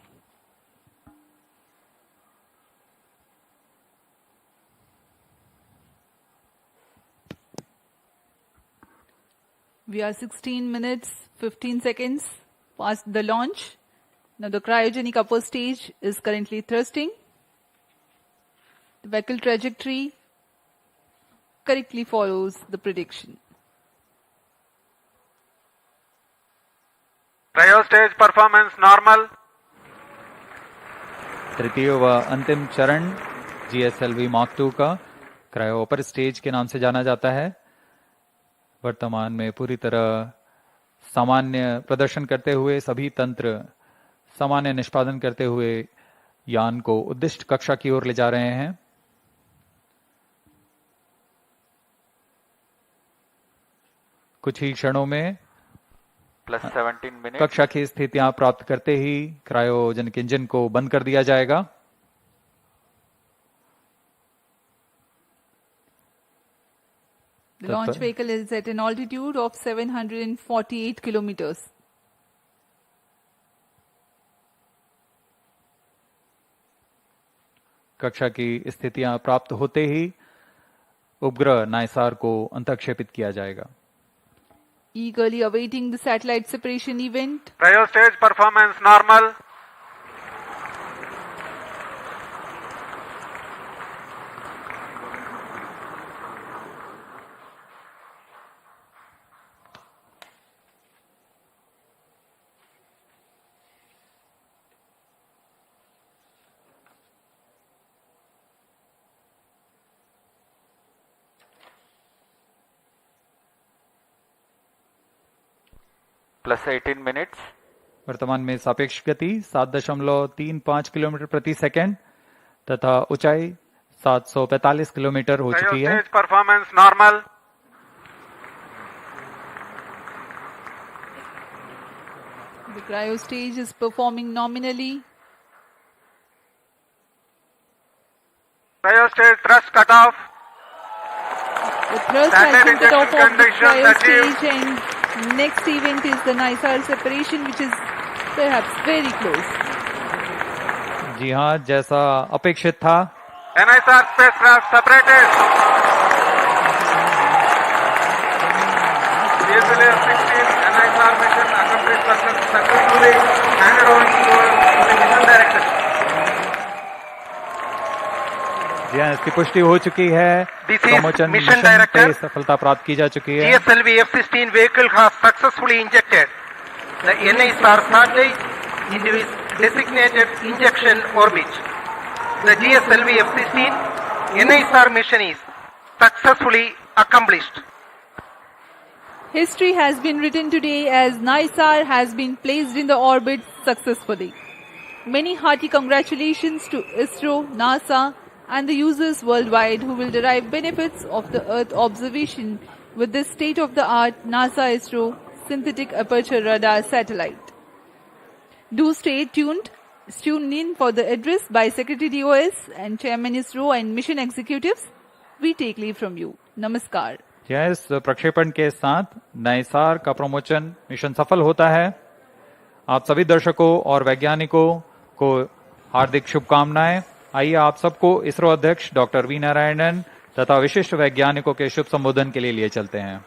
We are 16 minutes, 15 seconds past the launch. Now the cryogenic upper stage is currently thrusting. The vehicle trajectory correctly follows the prediction. Cryo stage performance normal. तृतीय व अंतिम चरण GSLV Mark II का क्रायो अपर स्टेज के नाम से जाना जाता है। वर्तमान में पूरी तरह सामान्य प्रदर्शन करते हुए सभी तंत्र सामान्य निष्पादन करते हुए यान को उद्दिष्ट कक्षा की ओर ले जा रहे हैं। कुछ ही क्षणों में +17 मिनट कक्षा की स्थितियां प्राप्त करते ही क्रायोजेनिक इंजन को बंद कर दिया जाएगा। The launch vehicle is at an altitude of 748 kilometers. कक्षा की स्थितियां प्राप्त होते ही उपग्रह नाइसार को अंतःक्षेपित किया जाएगा। Eagerly awaiting the satellite separation event. Cryo stage performance normal. +18 minutes वर्तमान में सापेक्ष गति 7.35 किलोमीटर प्रति सेकंड तथा ऊंचाई 745 किलोमीटर हो Cryo चुकी है। stage performance normal. The cryo stage is performing nominally. Cryo stage thrust cutoff. The thrust Standard has been cut off injection of the conditions cryo achieved. stage, and next event is the Nisar separation, which is perhaps very close. जी हाँ, जैसा अपेक्षित था NISR spacecraft separated. GSLV F16 NISR mission accomplished successfully handed over to the mission director. जी हाँ, इसकी पुष्टि हो चुकी है। This is promotion mission mission director. पे सफलता प्राप्त की जा चुकी है। GSLV F16 vehicle has successfully injected the NISR satellite into its designated injection orbit. The GSLV F16 NISR mission is successfully accomplished. History has been written today as Nisar has been placed in the orbit successfully. Many hearty congratulations to ISRO, NASA, and the users worldwide who will derive benefits of the Earth observation with this state-of-the-art NASA ISRO synthetic aperture radar satellite. Do stay tuned. Tune in for the address by Secretary DOS and Chairman ISRO and mission executives. We take leave from you. Namaskar. इस प्रक्षेपण के साथ नाइसार का promotion mission सफल होता है। आप सभी दर्शकों और वैज्ञानिकों को हार्दिक शुभकामनाएं। आइए आप सबको इसरो अध्यक्ष डॉक्टर वी नारायणन तथा विशिष्ट वैज्ञानिकों के शुभ संबोधन के लिए चलते हैं।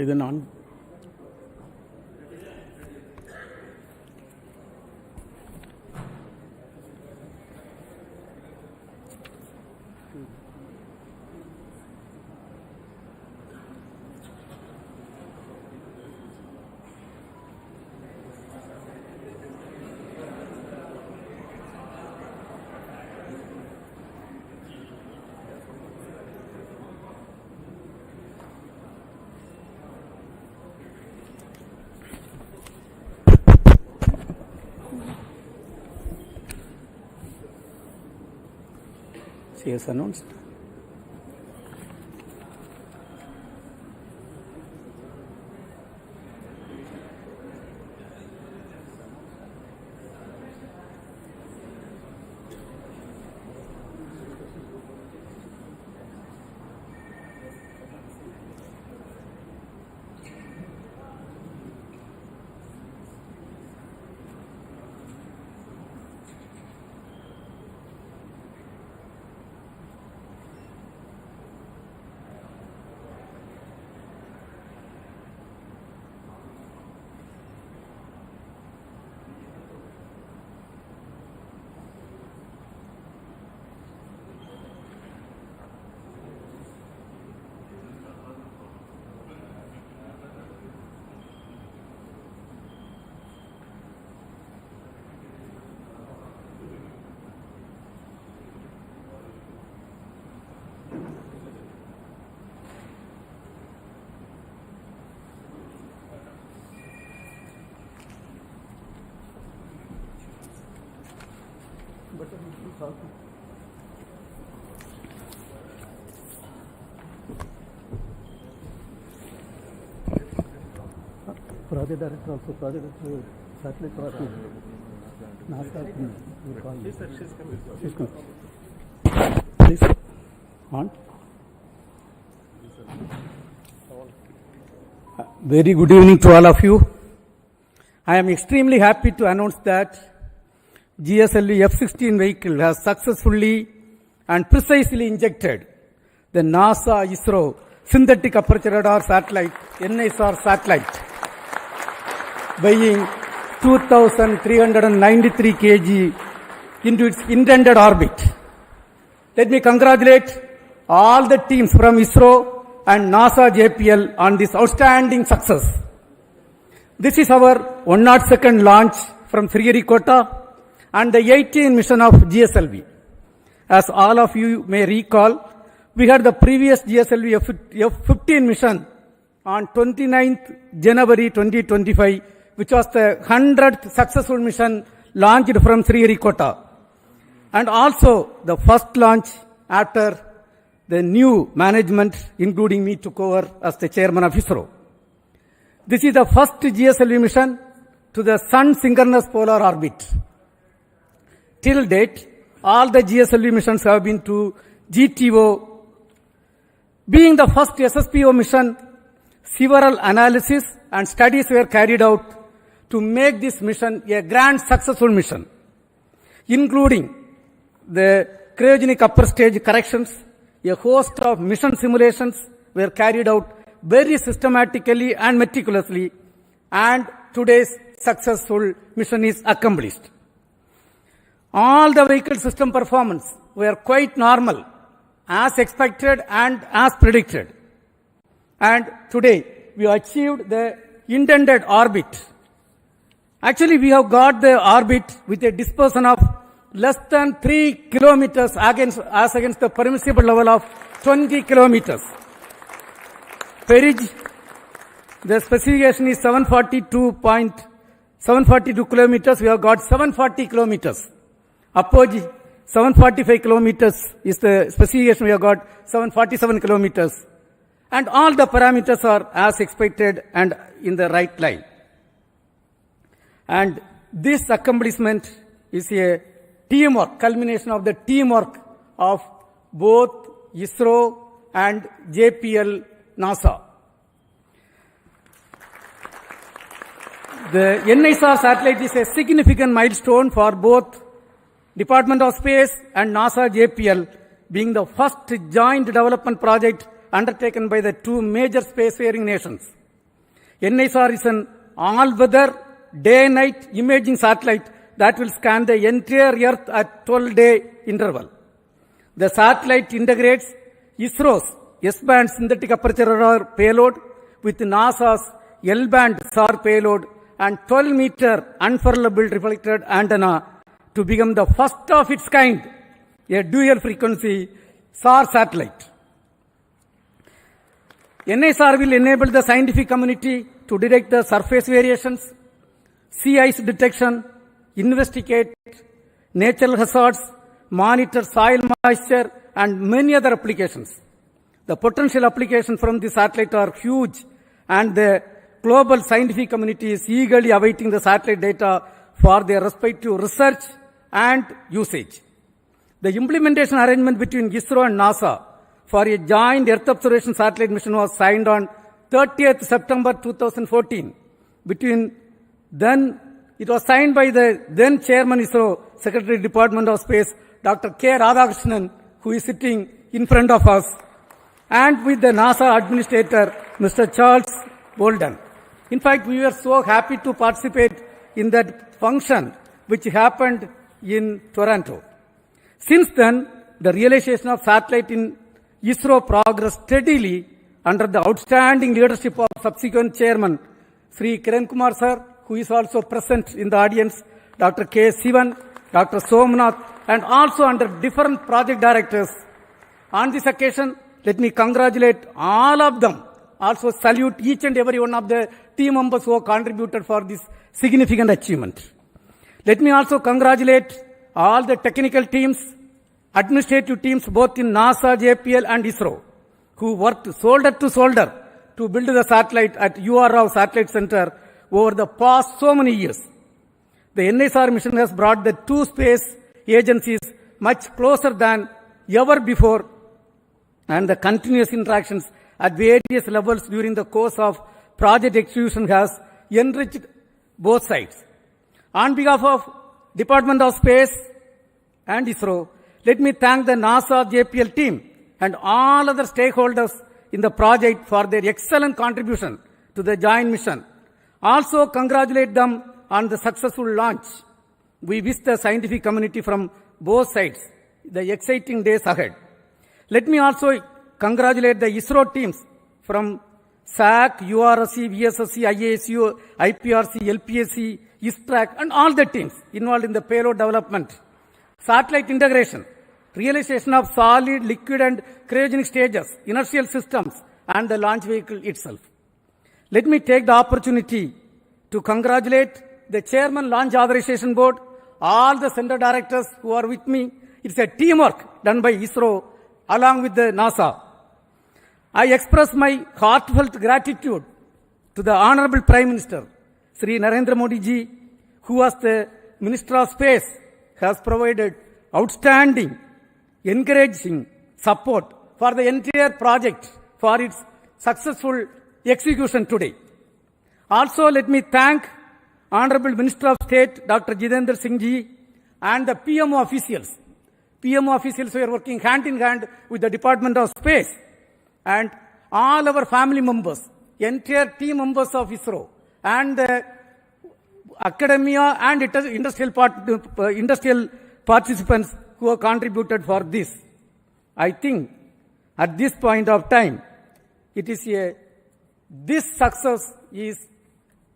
இது நான் CS announced. Project director also, project director, satellite project. She's coming. Please, on. Very good evening to all of you. I am extremely happy to announce that GSLV F16 vehicle has successfully and precisely injected the NASA ISRO synthetic aperture radar satellite, NISAR satellite, weighing 2,393 kg into its intended orbit. Let me congratulate all the teams from ISRO and NASA JPL on this outstanding success. This is our 102nd launch from Sriharikota and the 18th mission of GSLV. As all of you may recall, we had the previous GSLV F15 mission on 29th January 2025, which was the 100th successful mission launched from Sriharikota, and also the first launch after the new management, including me, took over as the chairman of ISRO. This is the first GSLV mission to the Sun synchronous polar orbit. Till date, all the GSLV missions have been to GTO. Being the first SSPO mission, several analysis and studies were carried out to make this mission a grand successful mission, including the cryogenic upper stage corrections. A host of mission simulations were carried out very systematically and meticulously, and today's successful mission is accomplished. All the vehicle system performance were quite normal, as expected and as predicted. And today, we achieved the intended orbit. Actually, we have got the orbit with a dispersion of less than 3 kilometers as against the permissible level of 20 kilometers. Perigee, the specification is 742 kilometers. We have got 740 kilometers. Apogee, 745 kilometers is the specification. We have got 747 kilometers. And all the parameters are as expected and in the right line. And this accomplishment is a teamwork, culmination of the teamwork of both ISRO and JPL NASA. The Nisar satellite is a significant milestone for both Department of Space and NASA JPL, being the first joint development project undertaken by the two major spacefaring nations. Nisar is an all-weather, day-night imaging satellite that will scan the entire Earth at 12-day interval. The satellite integrates ISRO's S-band synthetic aperture radar payload with NASA's L-band SAR payload and 12-meter unfurlable reflected antenna to become the first of its kind, a dual-frequency SAR satellite. NISR will enable the scientific community to detect the surface variations, sea ice detection, investigate natural hazards, monitor soil moisture, and many other applications. The potential applications from the satellite are huge, and the global scientific community is eagerly awaiting the satellite data for their respective research and usage. The implementation arrangement between ISRO and NASA for a joint Earth observation satellite mission was signed on 30th September 2014. It was signed by the then Chairman ISRO, Secretary Department of Space, Dr. K. Radhakrishnan, who is sitting in front of us, and with the NASA Administrator, Mr. Charles Bolden. In fact, we were so happy to participate in that function which happened in Toronto. Since then, the realization of satellite in ISRO progressed steadily under the outstanding leadership of subsequent Chairman, Sri Kiran Kumar Sir, who is also present in the audience, Dr. K. Sivan, Dr. Somnath, and also under different project directors. On this occasion, let me congratulate all of them. Also salute each and every one of the team members who have contributed for this significant achievement. Let me also congratulate all the technical teams, administrative teams both in NASA, JPL and ISRO, who worked shoulder to shoulder to build the satellite at UR Satellite Center over the past so many years. The NISR mission has brought the two space agencies much closer than ever before, and the continuous interactions at various levels during the course of project execution has enriched both sides. On behalf of Department of Space and ISRO, let me thank the NASA JPL team and all other stakeholders in the project for their excellent contribution to the joint mission. Also congratulate them on the successful launch. We wish the scientific community from both sides the exciting days ahead. Let me also congratulate the ISRO teams from SAC, URSC, VSSC, IASU, IPRC, LPSC, ISTRAC, and all the teams involved in the payload development, satellite integration, realization of solid, liquid, and cryogenic stages, inertial systems, and the launch vehicle itself. Let me take the opportunity to congratulate the Chairman Launch Authorization Board, all the center directors who are with me. It's a teamwork done by ISRO along with the NASA. I express my heartfelt gratitude to the Honorable Prime Minister, Sri Narendra Modi ji, who as the Minister of Space has provided outstanding, encouraging support for the entire project for its successful execution today. Also, let me thank Honorable Minister of State, Dr. Jitendra Singh ji, and the PMO officials. PMO officials were working hand in hand with the Department of Space, and all our family members, entire team members of ISRO, and the academia and industrial participants who have contributed for this. I think at this point of time, this success is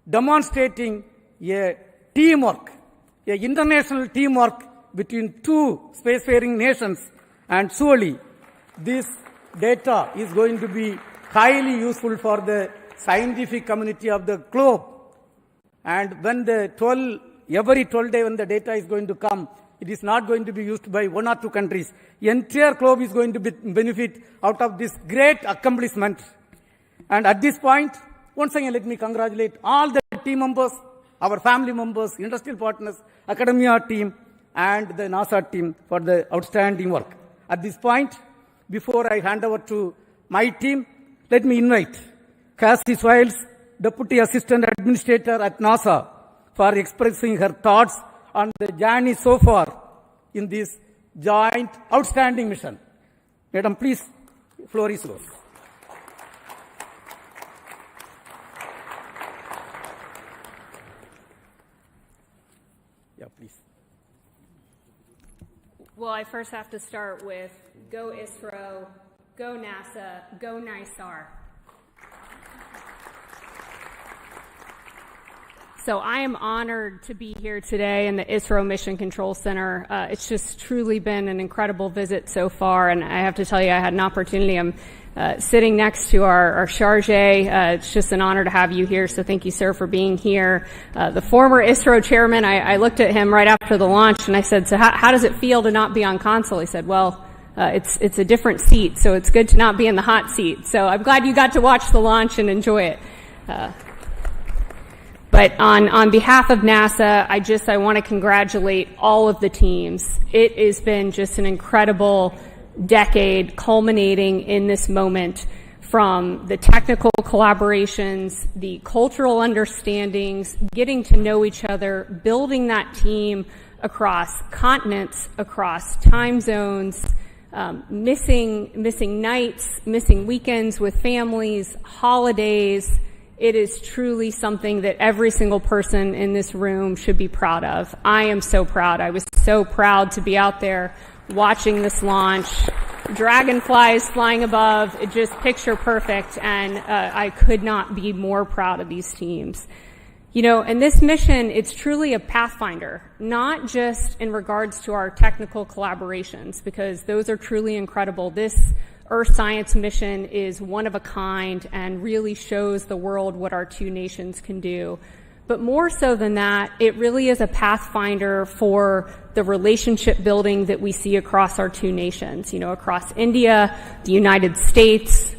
demonstrating a teamwork, a international teamwork between two spacefaring nations, and surely this data is going to be highly useful for the scientific community of the globe. And when every 12 days when the data is going to come, it is not going to be used by one or two countries. The entire globe is going to benefit out of this great accomplishment. And at this point, once again, let me congratulate all the team members, our family members, industrial partners, academia team, and the NASA team for the outstanding work. At this point, before I hand over to my team, let me invite Cassie Swales, Deputy Assistant Administrator at NASA, for expressing her thoughts on the journey so far in this joint outstanding mission. Madam, please, floor is yours. Yeah, please. Well, I first have to start with go ISRO, go NASA, go Nisar. So I am honored to be here today in the ISRO Mission Control Center. It's just truly been an incredible visit so far, and I have to tell you, I had an opportunity. I'm sitting next to our charge. It's just an honor to have you here, so thank you, sir, for being here. The former ISRO chairman, I looked at him right after the launch, and I said, so how does it feel to not be on console? He said, well, it's a different seat, so it's good to not be in the hot seat. So I'm glad you got to watch the launch and enjoy it. But on behalf of NASA, I want to congratulate all of the teams. It has been just an incredible decade culminating in this moment, from the technical collaborations, the cultural understandings, getting to know each other, building that team across continents, across time zones, missing nights, missing weekends with families, holidays. It is truly something that every single person in this room should be proud of. I am so proud. I was so proud to be out there watching this launch. Dragonflies flying above, it just picture perfect, and I could not be more proud of these teams. You know, and this mission, it's truly a pathfinder, not just in regards to our technical collaborations, because those are truly incredible. This Earth Science mission is one of a kind and really shows the world what our two nations can do. But more so than that, it really is a pathfinder for the relationship building that we see across our two nations, you know, across India, the United States,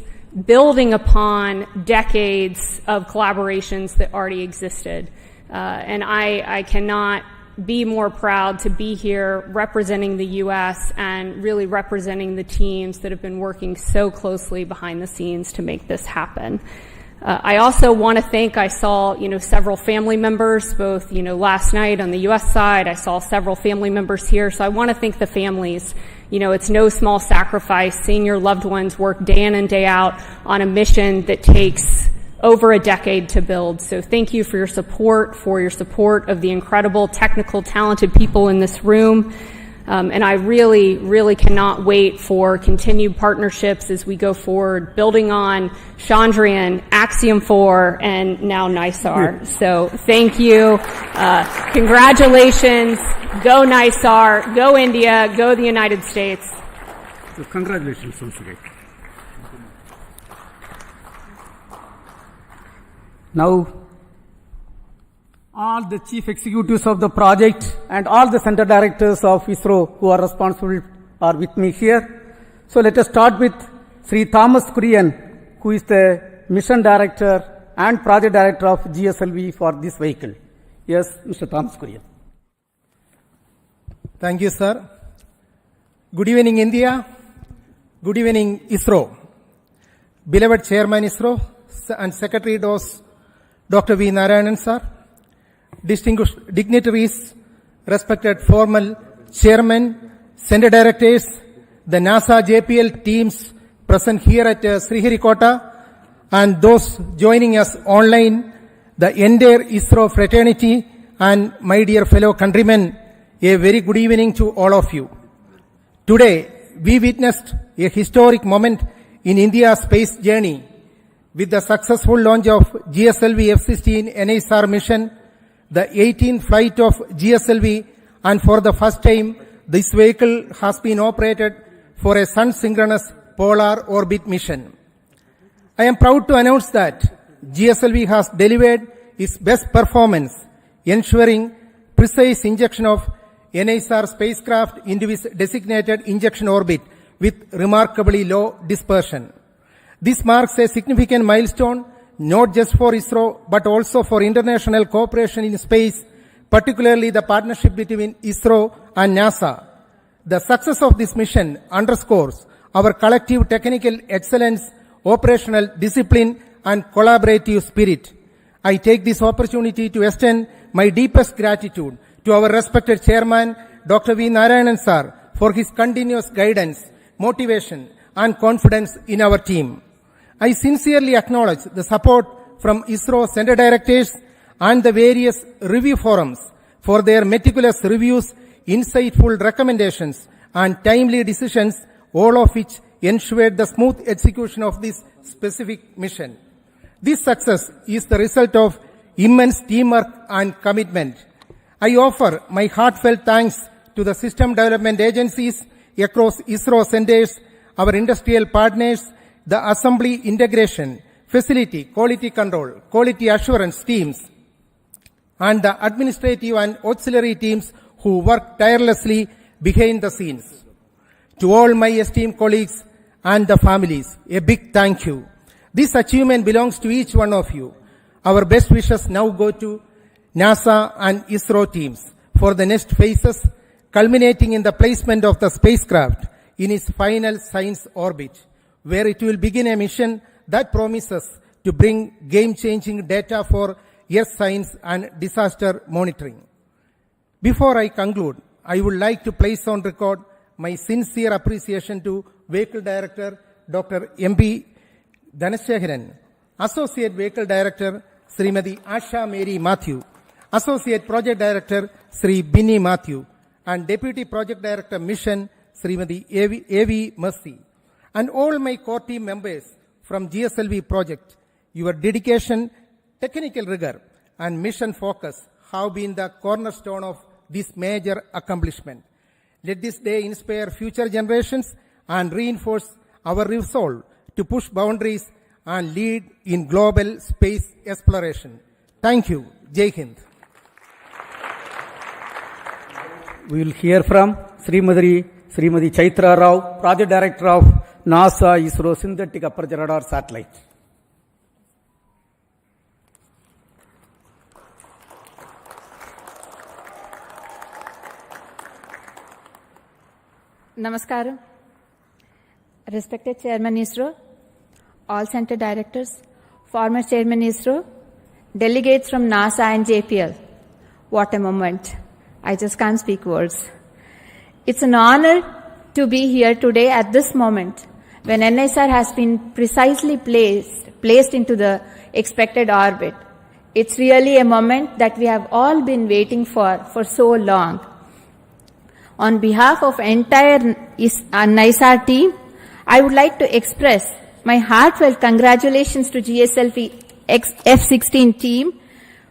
building upon decades of collaborations that already existed. And I cannot be more proud to be here representing the U.S. and really representing the teams that have been working so closely behind the scenes to make this happen. I also want to thank, I saw, you know, several family members, both, you know, last night on the U.S. side. I saw several family members here. So I want to thank the families. You know, it's no small sacrifice seeing your loved ones work day in and day out on a mission that takes over a decade to build. So thank you for your support of the incredible, technical, talented people in this room. And I really, really cannot wait for continued partnerships as we go forward, building on Chandrayaan, Axiom 4, and now Nisar. So thank you. Congratulations. Go Nisar. Go India. Go the United States. So congratulations once again. Now, all the chief executives of the project and all the center directors of ISRO who are responsible are with me here. So let us start with Sri Thomas Kurian, who is the mission director and project director of GSLV for this vehicle. Yes, Mr. Thomas Kurian. Thank you, sir. Good evening, India. Good evening, ISRO. Beloved Chairman ISRO and Secretary Dr. V. Narayanan, sir. Distinguished dignitaries, respected formal chairmen, center directors, the NASA JPL teams present here at Sriharikota, and those joining us online, the entire ISRO fraternity, and my dear fellow countrymen, a very good evening to all of you. Today, we witnessed a historic moment in India's space journey with the successful launch of GSLV F16 Nisar mission, the 18th flight of GSLV, and for the first time, this vehicle has been operated for a sun-synchronous polar orbit mission. I am proud to announce that GSLV has delivered its best performance, ensuring precise injection of Nisar spacecraft into its designated injection orbit with remarkably low dispersion. This marks a significant milestone not just for ISRO, but also for international cooperation in space, particularly the partnership between ISRO and NASA. The success of this mission underscores our collective technical excellence, operational discipline, and collaborative spirit. I take this opportunity to extend my deepest gratitude to our respected chairman, Dr. V. Narayanan sir, for his continuous guidance, motivation, and confidence in our team. I sincerely acknowledge the support from ISRO Center Directors and the various review forums for their meticulous reviews, insightful recommendations, and timely decisions, all of which ensured the smooth execution of this specific mission. This success is the result of immense teamwork and commitment. I offer my heartfelt thanks to the system development agencies across ISRO centers, our industrial partners, the assembly integration, facility, quality control, quality assurance teams, and the administrative and auxiliary teams who work tirelessly behind the scenes. To all my esteemed colleagues and the families, a big thank you. This achievement belongs to each one of you. Our best wishes now go to NASA and ISRO teams for the next phases, culminating in the placement of the spacecraft in its final science orbit, where it will begin a mission that promises to bring game-changing data for Earth science and disaster monitoring. Before I conclude, I would like to place on record my sincere appreciation to Vehicle Director Dr. M.B. Dhanasekaran, Associate Vehicle Director Srimati Asha Mary Matthew, Associate Project Director Sri Binny Matthew, and Deputy Project Director Mission Srimati A.V. Mercy, and all my core team members from GSLV project. Your dedication, technical rigor, and mission focus have been the cornerstone of this major accomplishment. Let this day inspire future generations and reinforce our resolve to push boundaries and lead in global space exploration. Thank you. Jai Hind. We will hear from Srimati Chaitra Rao, Project Director of NASA ISRO Synthetic Aperture Radar Satellite. Namaskaram. Respected Chairman ISRO, all center directors, former Chairman ISRO, delegates from NASA and JPL. What a moment. I just can't speak words. It's an honor to be here today at this moment when NISR has been precisely placed into the expected orbit. It's really a moment that we have all been waiting for so long. On behalf of entire NISR team, I would like to express my heartfelt congratulations to GSLV F16 team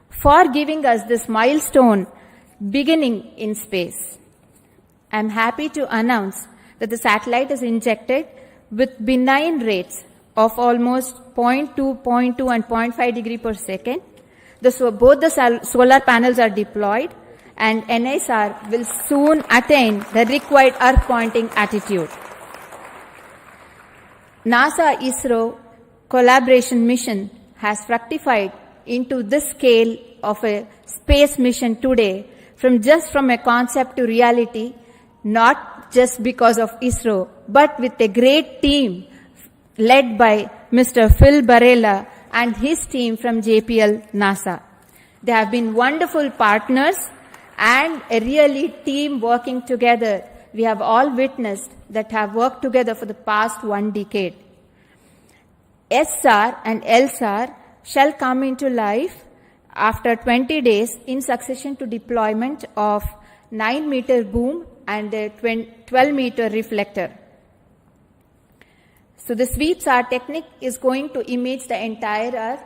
for giving us this milestone beginning in space. I'm happy to announce that the satellite is injected with benign rates of almost 0.2, 0.2 and 0.5 degree per second. Both the solar panels are deployed and NISR will soon attain the required Earth pointing attitude. NASA-ISRO collaboration mission has fructified into this scale of a space mission today from a concept to reality, not just because of ISRO, but with a great team led by Mr. Phil Barella and his team from JPL NASA. They have been wonderful partners and a really team working together. We have all witnessed that have worked together for the past 1 decade. SR and LSAR shall come into life after 20 days in succession to deployment of 9-meter boom and a 12-meter reflector. So the sweep-SAR technique is going to image the entire Earth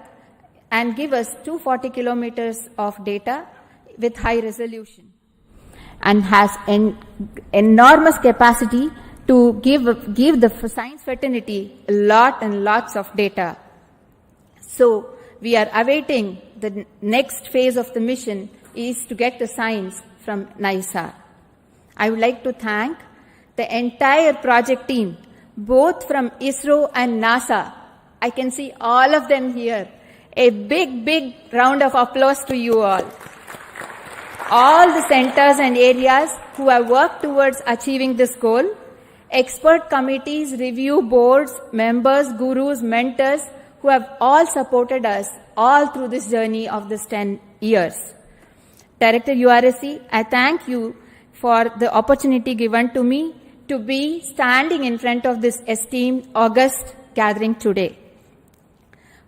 and give us 240 kilometers of data with high resolution and has an enormous capacity to give the science fraternity a lot and lots of data. So we are awaiting the next phase of the mission is to get the science from NISR. I would like to thank the entire project team, both from ISRO and NASA. I can see all of them here. A big round of applause to you all. All the centers and areas who have worked towards achieving this goal, expert committees, review boards, members, gurus, mentors who have all supported us all through this journey of this 10 years. Director URSC, I thank you for the opportunity given to me to be standing in front of this esteemed August gathering today.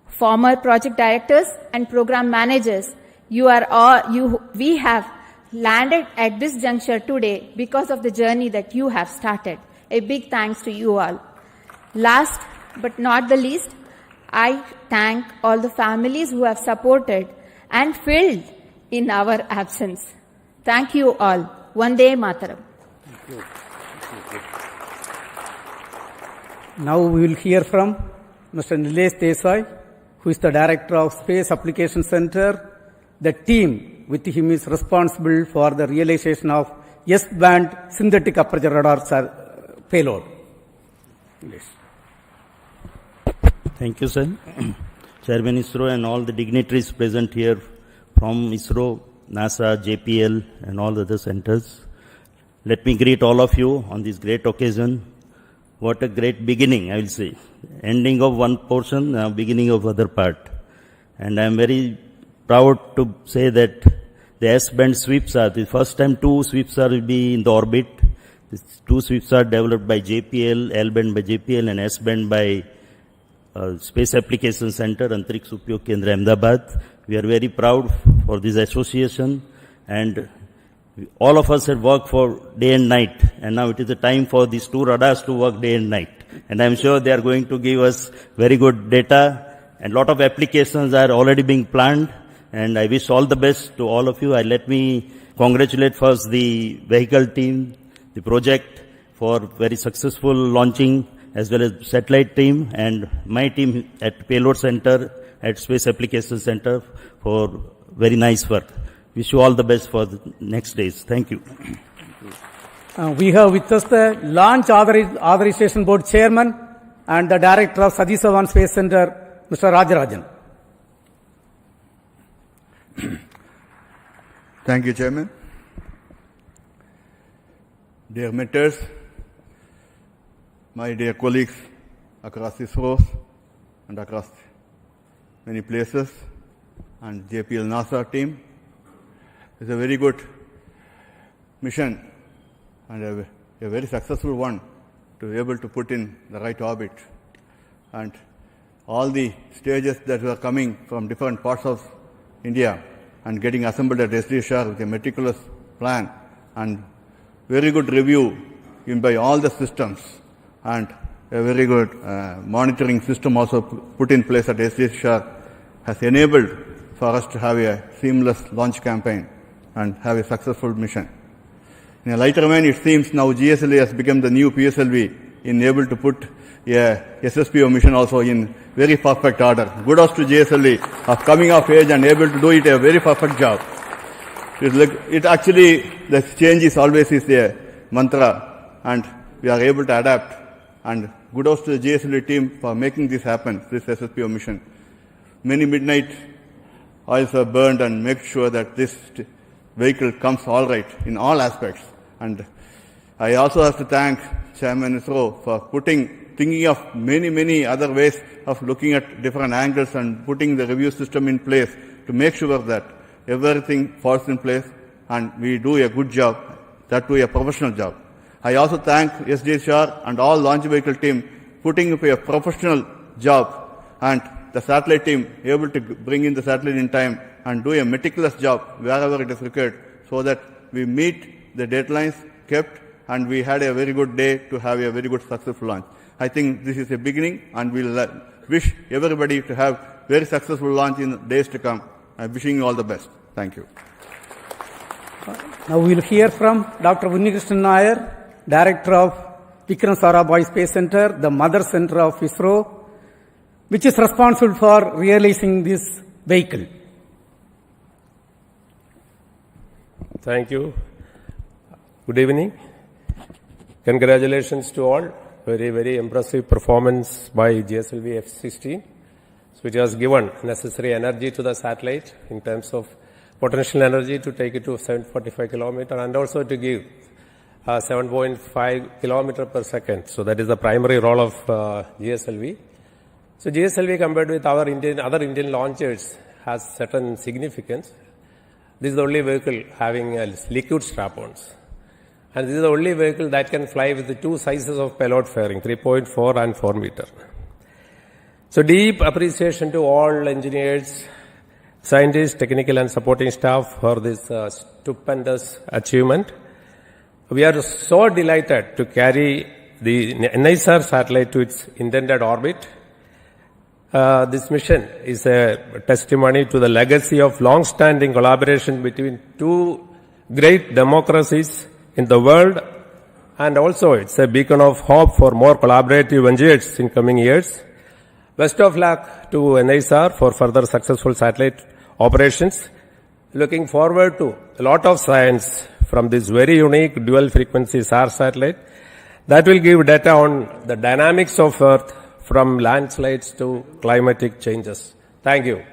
Former project directors and program managers, we have landed at this juncture today because of the journey that you have started. A big thanks to you all. Last but not the least, I thank all the families who have supported and filled in our absence. Thank you all. Vande Mataram. Now we will hear from Mr. Nilesh Desai, who is the Director of Space Application Center. The team with him is responsible for the realization of S-band synthetic aperture radar payload. Yes. Thank you, sir. Chairman ISRO and all the dignitaries present here from ISRO, NASA, JPL and all the other centers. Let me greet all of you on this great occasion. What a great beginning, I will say. Ending of one portion, beginning of other part. And I am very proud to say that the S-band sweeps are, the first time 2 sweeps are will be in the orbit. These 2 sweeps are developed by JPL, L-band by JPL and S-band by Space Application Center, Antariksh Upyog Kendra, Ahmedabad. We are very proud for this association and all of us have worked for day and night, and now it is the time for these 2 radars to work day and night. And I am sure they are going to give us very good data, and lot of applications are already being planned, and I wish all the best to all of you. Let me congratulate first the vehicle team, the project for very successful launching, as well as satellite team and my team at Payload Center, at Space Application Center for very nice work. Wish you all the best for the next days. Thank you. We have with us the Launch Authorization Board Chairman and the Director of Satish Dhawan Space Center, Mr. Rajarajan. Thank you, Chairman. Dear mentors, my dear colleagues across ISRO and across many places, and JPL NASA team, it's a very good mission and a very successful one to be able to put in the right orbit. And all the stages that were coming from different parts of India and getting assembled at SDSR with a meticulous plan and very good review by all the systems and a very good monitoring system also put in place at SDSR has enabled for us to have a seamless launch campaign and have a successful mission. In a lighter vein, it seems now GSLV has become the new PSLV in able to put a SSPO mission also in very perfect order. Kudos to GSLV of coming of age and able to do it a very perfect job. It actually, the change is always a mantra and we are able to adapt, and kudos to the GSLV team for making this happen, this SSPO mission. Many midnight oils are burned and make sure that this vehicle comes all right in all aspects. And I also have to thank Chairman ISRO for thinking of many other ways of looking at different angles and putting the review system in place to make sure that everything falls in place and we do a good job, that do a professional job. I also thank SDSR and all launch vehicle team putting up a professional job, and the satellite team able to bring in the satellite in time and do a meticulous job wherever it is required so that we meet the deadlines kept and we had a very good day to have a very good successful launch. I think this is a beginning and we'll wish everybody to have very successful launch in days to come. I'm wishing you all the best. Thank you. Now we will hear from Dr. Unnikrishnan Nair, Director of Vikram Sarabhai Space Center, the mother center of ISRO, which is responsible for realizing this vehicle. Thank you. Good evening. Congratulations to all. Very impressive performance by GSLV F16. which has given necessary energy to the satellite in terms of potential energy to take it to 745 kilometer and also to give 7.5 kilometer per second. So that is the primary role of GSLV. So GSLV compared with our other Indian launchers has certain significance. This is the only vehicle having liquid strap-ons. And this is the only vehicle that can fly with the two sizes of payload fairing, 3.4 and 4 meter. So deep appreciation to all engineers, scientists, technical and supporting staff for this stupendous achievement. We are so delighted to carry the Nisar satellite to its intended orbit. This mission is a testimony to the legacy of long-standing collaboration between two great democracies in the world, and also it's a beacon of hope for more collaborative endeavors in coming years. Best of luck to Nisar for further successful satellite operations. Looking forward to a lot of science from this very unique dual frequency SAR satellite that will give data on the dynamics of Earth from landslides to climatic changes. Thank you.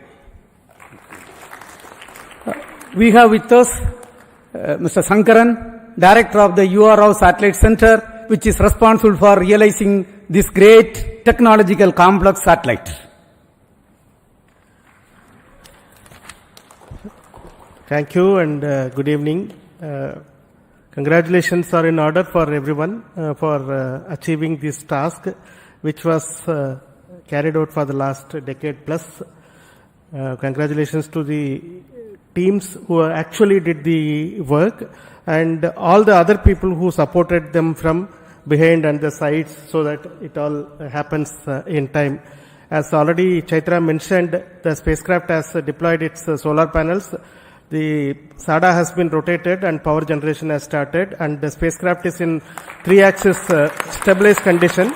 We have with us Mr. Sankaran, Director of the URO Satellite Center, which is responsible for realizing this great technological complex satellite. Thank you and good evening. Congratulations are in order for everyone for achieving this task, which was carried out for the last decade plus. Congratulations to the teams who actually did the work and all the other people who supported them from behind and the sides so that it all happens in time. As already Chaitra mentioned, the spacecraft has deployed its solar panels. The SADA has been rotated and power generation has started, and the spacecraft is in 3-axis stabilized condition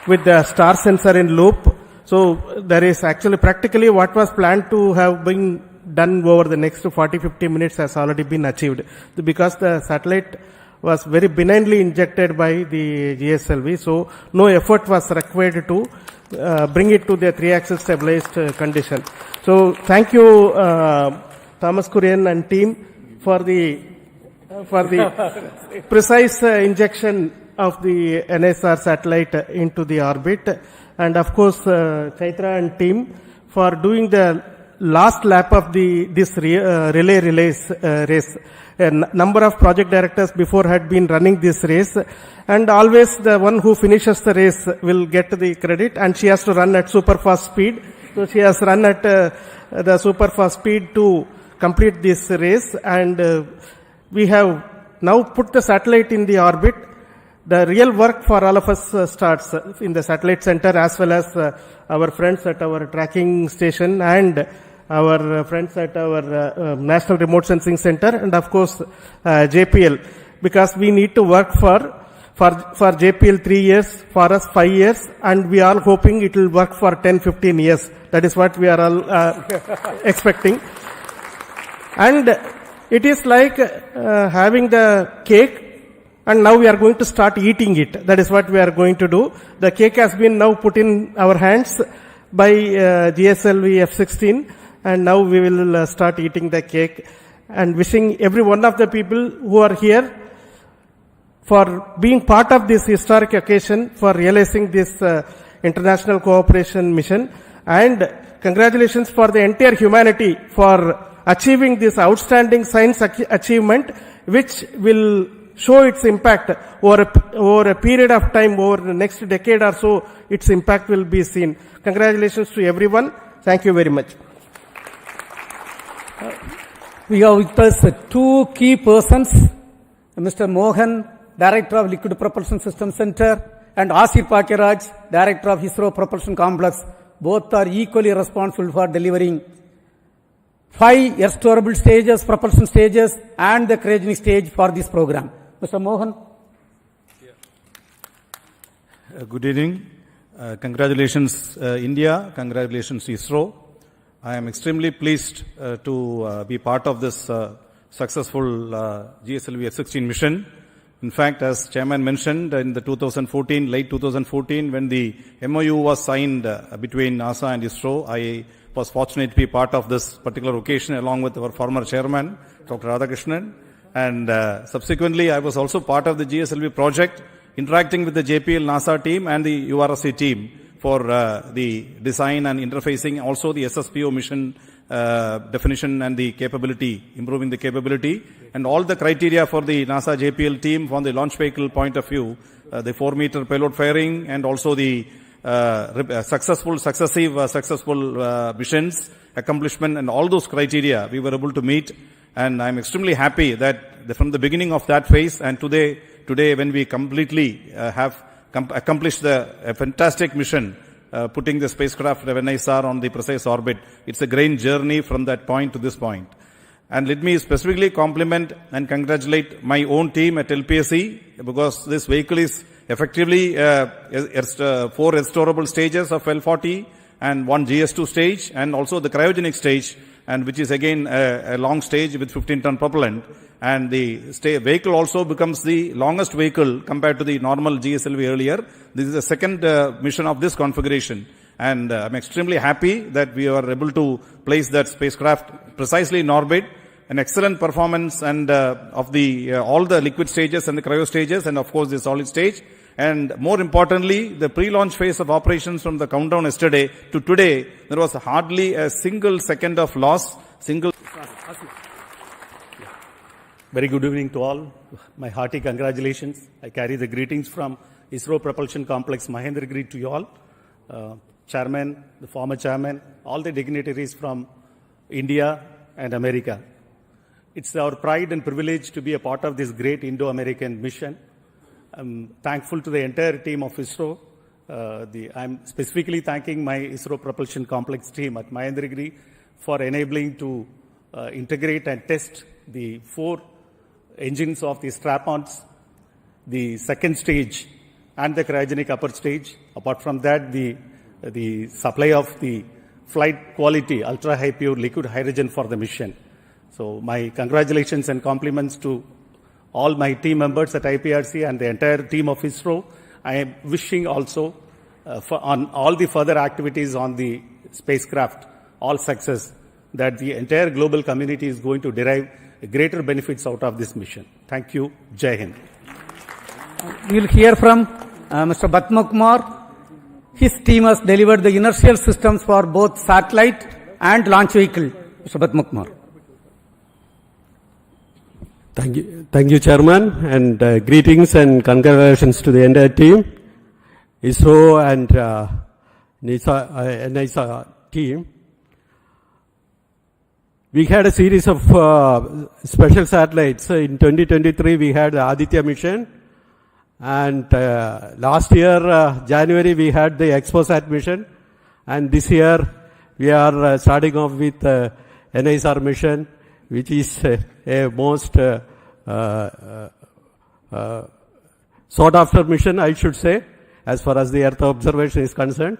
with the star sensor in loop. So there is actually practically what was planned to have been done over the next 40-50 minutes has already been achieved, because the satellite was very benignly injected by the GSLV, so no effort was required to bring it to the 3-axis stabilized condition. So thank you, Thomas Kurian and team for the precise injection of the NSR satellite into the orbit, and of course Chaitra and team for doing the last lap of this relay race. A number of project directors before had been running this race, and always the one who finishes the race will get the credit, and she has to run at super fast speed. So she has run at the super fast speed to complete this race, and we have now put the satellite in the orbit. The real work for all of us starts in the satellite center, as well as our friends at our tracking station and our friends at our National Remote Sensing Center, and of course JPL, because we need to work for JPL 3 years, for us 5 years, and we are hoping it will work for 10-15 years. That is what we are all expecting. And it is like having the cake, and now we are going to start eating it. That is what we are going to do. The cake has been now put in our hands by GSLV F16, and now we will start eating the cake, and wishing every one of the people who are here for being part of this historic occasion, for realizing this international cooperation mission, and congratulations for the entire humanity for achieving this outstanding science achievement, which will show its impact over a period of time, over the next decade or so. Its impact will be seen. Congratulations to everyone. Thank you very much. We have with us two key persons, Mr. Mohan, Director of Liquid Propulsion System Center, and Asir Pakiraj, Director of ISRO Propulsion Complex. Both are equally responsible for delivering 5 Earth-to-orbit stages, propulsion stages, and the cryogenic stage for this program. Mr. Mohan. Good evening. Congratulations, India. Congratulations, ISRO. I am extremely pleased to be part of this successful GSLV F16 mission. In fact, as Chairman mentioned, in the late 2014, when the MOU was signed between NASA and ISRO, I was fortunate to be part of this particular occasion along with our former chairman, Dr. Radhakrishnan. And subsequently, I was also part of the GSLV project, interacting with the JPL NASA team and the URSC team for the design and interfacing, also the SSPO mission definition and the capability, improving the capability, and all the criteria for the NASA JPL team from the launch vehicle point of view, the 4-meter payload fairing, and also the successful missions, accomplishment, and all those criteria we were able to meet. And I'm extremely happy that from the beginning of that phase and today when we completely have accomplished a fantastic mission, putting the spacecraft of NISR on the precise orbit. It's a great journey from that point to this point. And let me specifically compliment and congratulate my own team at LPSC, because this vehicle is effectively 4 restorable stages of L40 and 1 GS2 stage, and also the cryogenic stage, and which is again a long stage with 15-ton propellant. And the vehicle also becomes the longest vehicle compared to the normal GSLV earlier. This is the second mission of this configuration. And I'm extremely happy that we are able to place that spacecraft precisely in orbit. An excellent performance and of the all the liquid stages and the cryo stages, and of course the solid stage. And more importantly, the pre-launch phase of operations from the countdown yesterday to today, there was hardly a single second of loss. Very good evening to all. My hearty congratulations. I carry the greetings from ISRO Propulsion Complex Mahendragiri to you all. Chairman, the former chairman, all the dignitaries from India and America. It's our pride and privilege to be a part of this great Indo-American mission. I'm thankful to the entire team of ISRO. I'm specifically thanking my ISRO Propulsion Complex team at Mahendragiri for enabling to integrate and test the 4 engines of the strap-ons, the second stage and the cryogenic upper stage. Apart from that, the supply of the flight quality ultra-high pure liquid hydrogen for the mission. So my congratulations and compliments to all my team members at IPRC and the entire team of ISRO. I am wishing also on all the further activities on the spacecraft, all success, that the entire global community is going to derive greater benefits out of this mission. Thank you. Jai Hind. We'll hear from Mr. Batma Kumar. His team has delivered the inertial systems for both satellite and launch vehicle. Mr. Batma Kumar. Thank you, Chairman, and greetings and congratulations to the entire team, ISRO and NISA team. We had a series of special satellites. In 2023, we had the Aditya mission, and last year, January, we had the ExpoSat mission, and this year, we are starting off with NISR mission, which is a most sought after mission, I should say, as far as the Earth observation is concerned.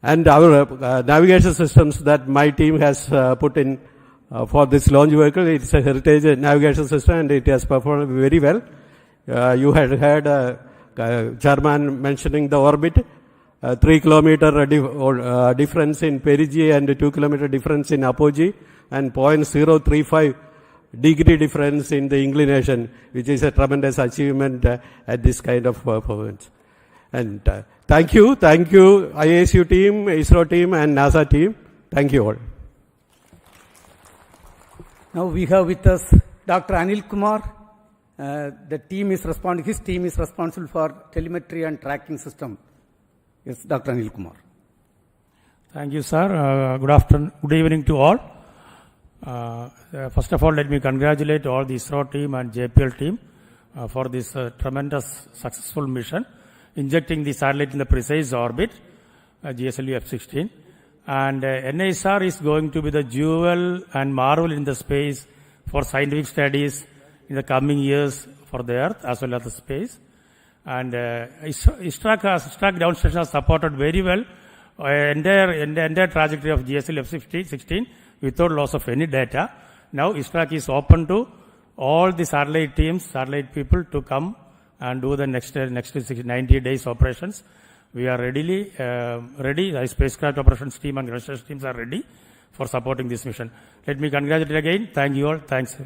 And our navigation systems that my team has put in for this launch vehicle, it's a heritage navigation system and it has performed very well. You had heard Chairman mentioning the orbit, 3 kilometer difference in perigee and 2 kilometer difference in apogee, and 0.035 degree difference in the inclination, which is a tremendous achievement at this kind of performance. And thank you, ISU team, ISRO team, and NASA team. Thank you all. Now we have with us Dr. Anil Kumar. His team is responsible for telemetry and tracking system. Yes, Dr. Anil Kumar. Thank you, sir. Good evening to all. First of all, let me congratulate all the ISRO team and JPL team for this tremendous successful mission, injecting the satellite in the precise orbit, GSLV F16. And NISR is going to be the jewel and marvel in the space for scientific studies in the coming years for the Earth as well as the space. And ISRO ground station has supported very well entire trajectory of GSLV F16 without loss of any data. Now ISRO is open to all the satellite teams, satellite people to come and do the next 90 days operations. We are ready. The spacecraft operations team and research teams are ready for supporting this mission. Let me congratulate again. Thank you all. Thanks.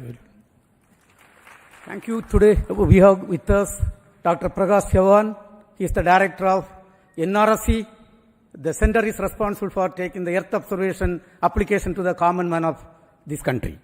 Thank you. Today we have with us Dr. Prakash Chavan. He is the director of NRSC. The center is responsible for taking the Earth observation application to the common man of this country.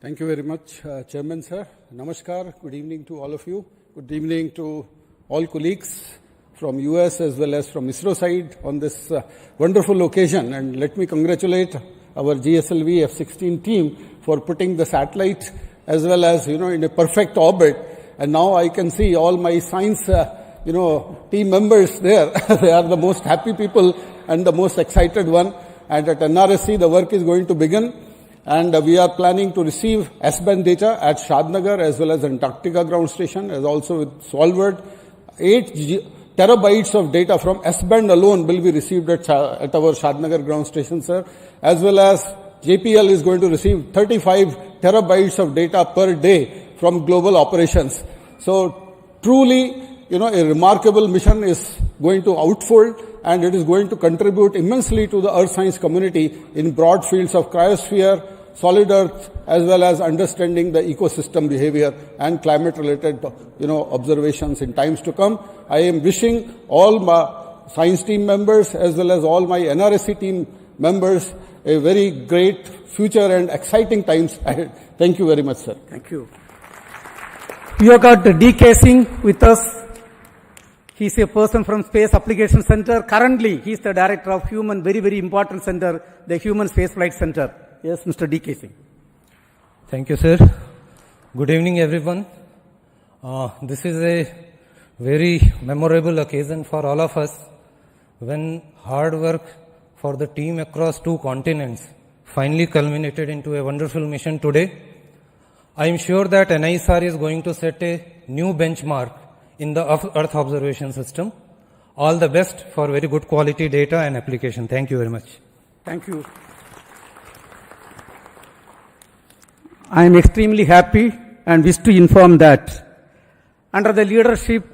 Thank you very much, Chairman sir. Namaskar. Good evening to all of you. Good evening to all colleagues from US as well as from ISRO side on this wonderful occasion. And let me congratulate our GSLV F16 team for putting the satellite as well as, in a perfect orbit. And now I can see all my science, team members there. They are the most happy people and the most excited one. And at NRSC, the work is going to begin. And we are planning to receive S-band data at Shadnagar as well as Antarctica ground station, as also with Svalbard. 8 terabytes of data from S-band alone will be received at our Shadnagar ground station, sir. As well as JPL is going to receive 35 terabytes of data per day from global operations. So truly, a remarkable mission is going to unfold, and it is going to contribute immensely to the earth science community in broad fields of cryosphere, solid earth, as well as understanding the ecosystem behavior and climate related, observations in times to come. I am wishing all my science team members as well as all my NRSC team members a very great future and exciting times ahead. Thank you very much, sir. Thank you. We have got DK Singh with us. He is a person from Space Application Center. Currently, he is the director of very, very important center, the Human Spaceflight Center. Yes, Mr. DK Singh. Thank you, sir. Good evening, everyone. This is a very memorable occasion for all of us when hard work for the team across 2 continents finally culminated into a wonderful mission today. I am sure that NISR is going to set a new benchmark in the Earth observation system. All the best for very good quality data and application. Thank you very much. Thank you. I am extremely happy and wish to inform that under the leadership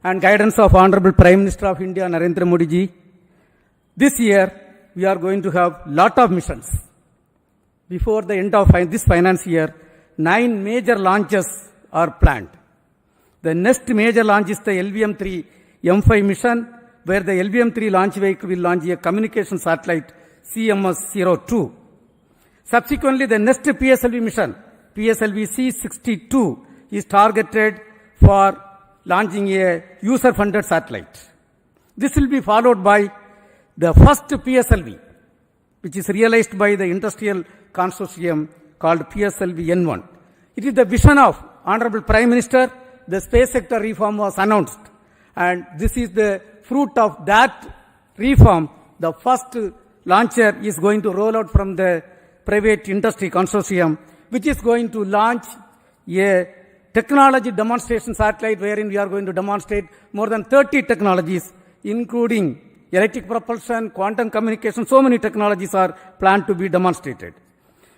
and guidance of Honorable Prime Minister of India, Narendra Modi ji, this year we are going to have lot of missions. Before the end of this finance year, 9 major launches are planned. The next major launch is the LVM-3 M5 mission, where the LVM-3 launch vehicle will launch a communication satellite CMS-02. Subsequently, the next PSLV mission, PSLV C62, is targeted for launching a user-funded satellite. This will be followed by the first PSLV, which is realized by the industrial consortium called PSLV N1. It is the vision of Honorable Prime Minister. The space sector reform was announced, and this is the fruit of that reform. The first launcher is going to roll out from the private industry consortium, which is going to launch a technology demonstration satellite wherein we are going to demonstrate more than 30 technologies, including electric propulsion, quantum communication. So many technologies are planned to be demonstrated.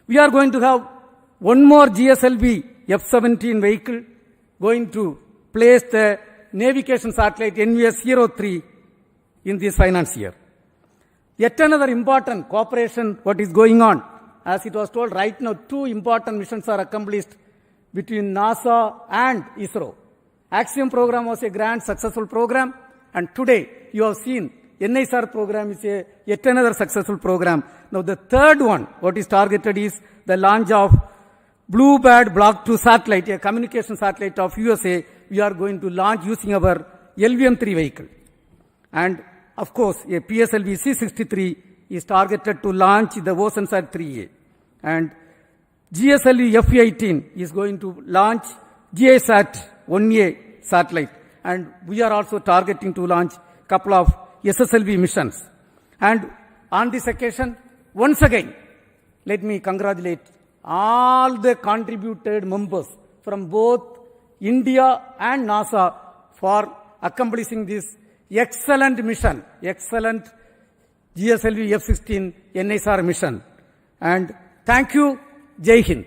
We are going to have one more GSLV F17 vehicle going to place the navigation satellite NVS-03 in this finance year. Yet another important cooperation, what is going on, as it was told right now, 2 important missions are accomplished between NASA and ISRO. Axiom program was a grand successful program, and today you have seen NISR program is yet another successful program. Now the third one, what is targeted is the launch of Bluebird Block 2 satellite, a communication satellite of USA. We are going to launch using our LVM-3 vehicle. And of course, a PSLV C63 is targeted to launch the OceanSat 3A. And GSLV F16 is going to launch GISAT 1A satellite. And we are also targeting to launch a couple of SSLV missions. And on this occasion, once again, let me congratulate all the contributed members from both India and NASA for accomplishing this excellent mission, excellent GSLV F16 NISR mission. And thank you. Jai Hind.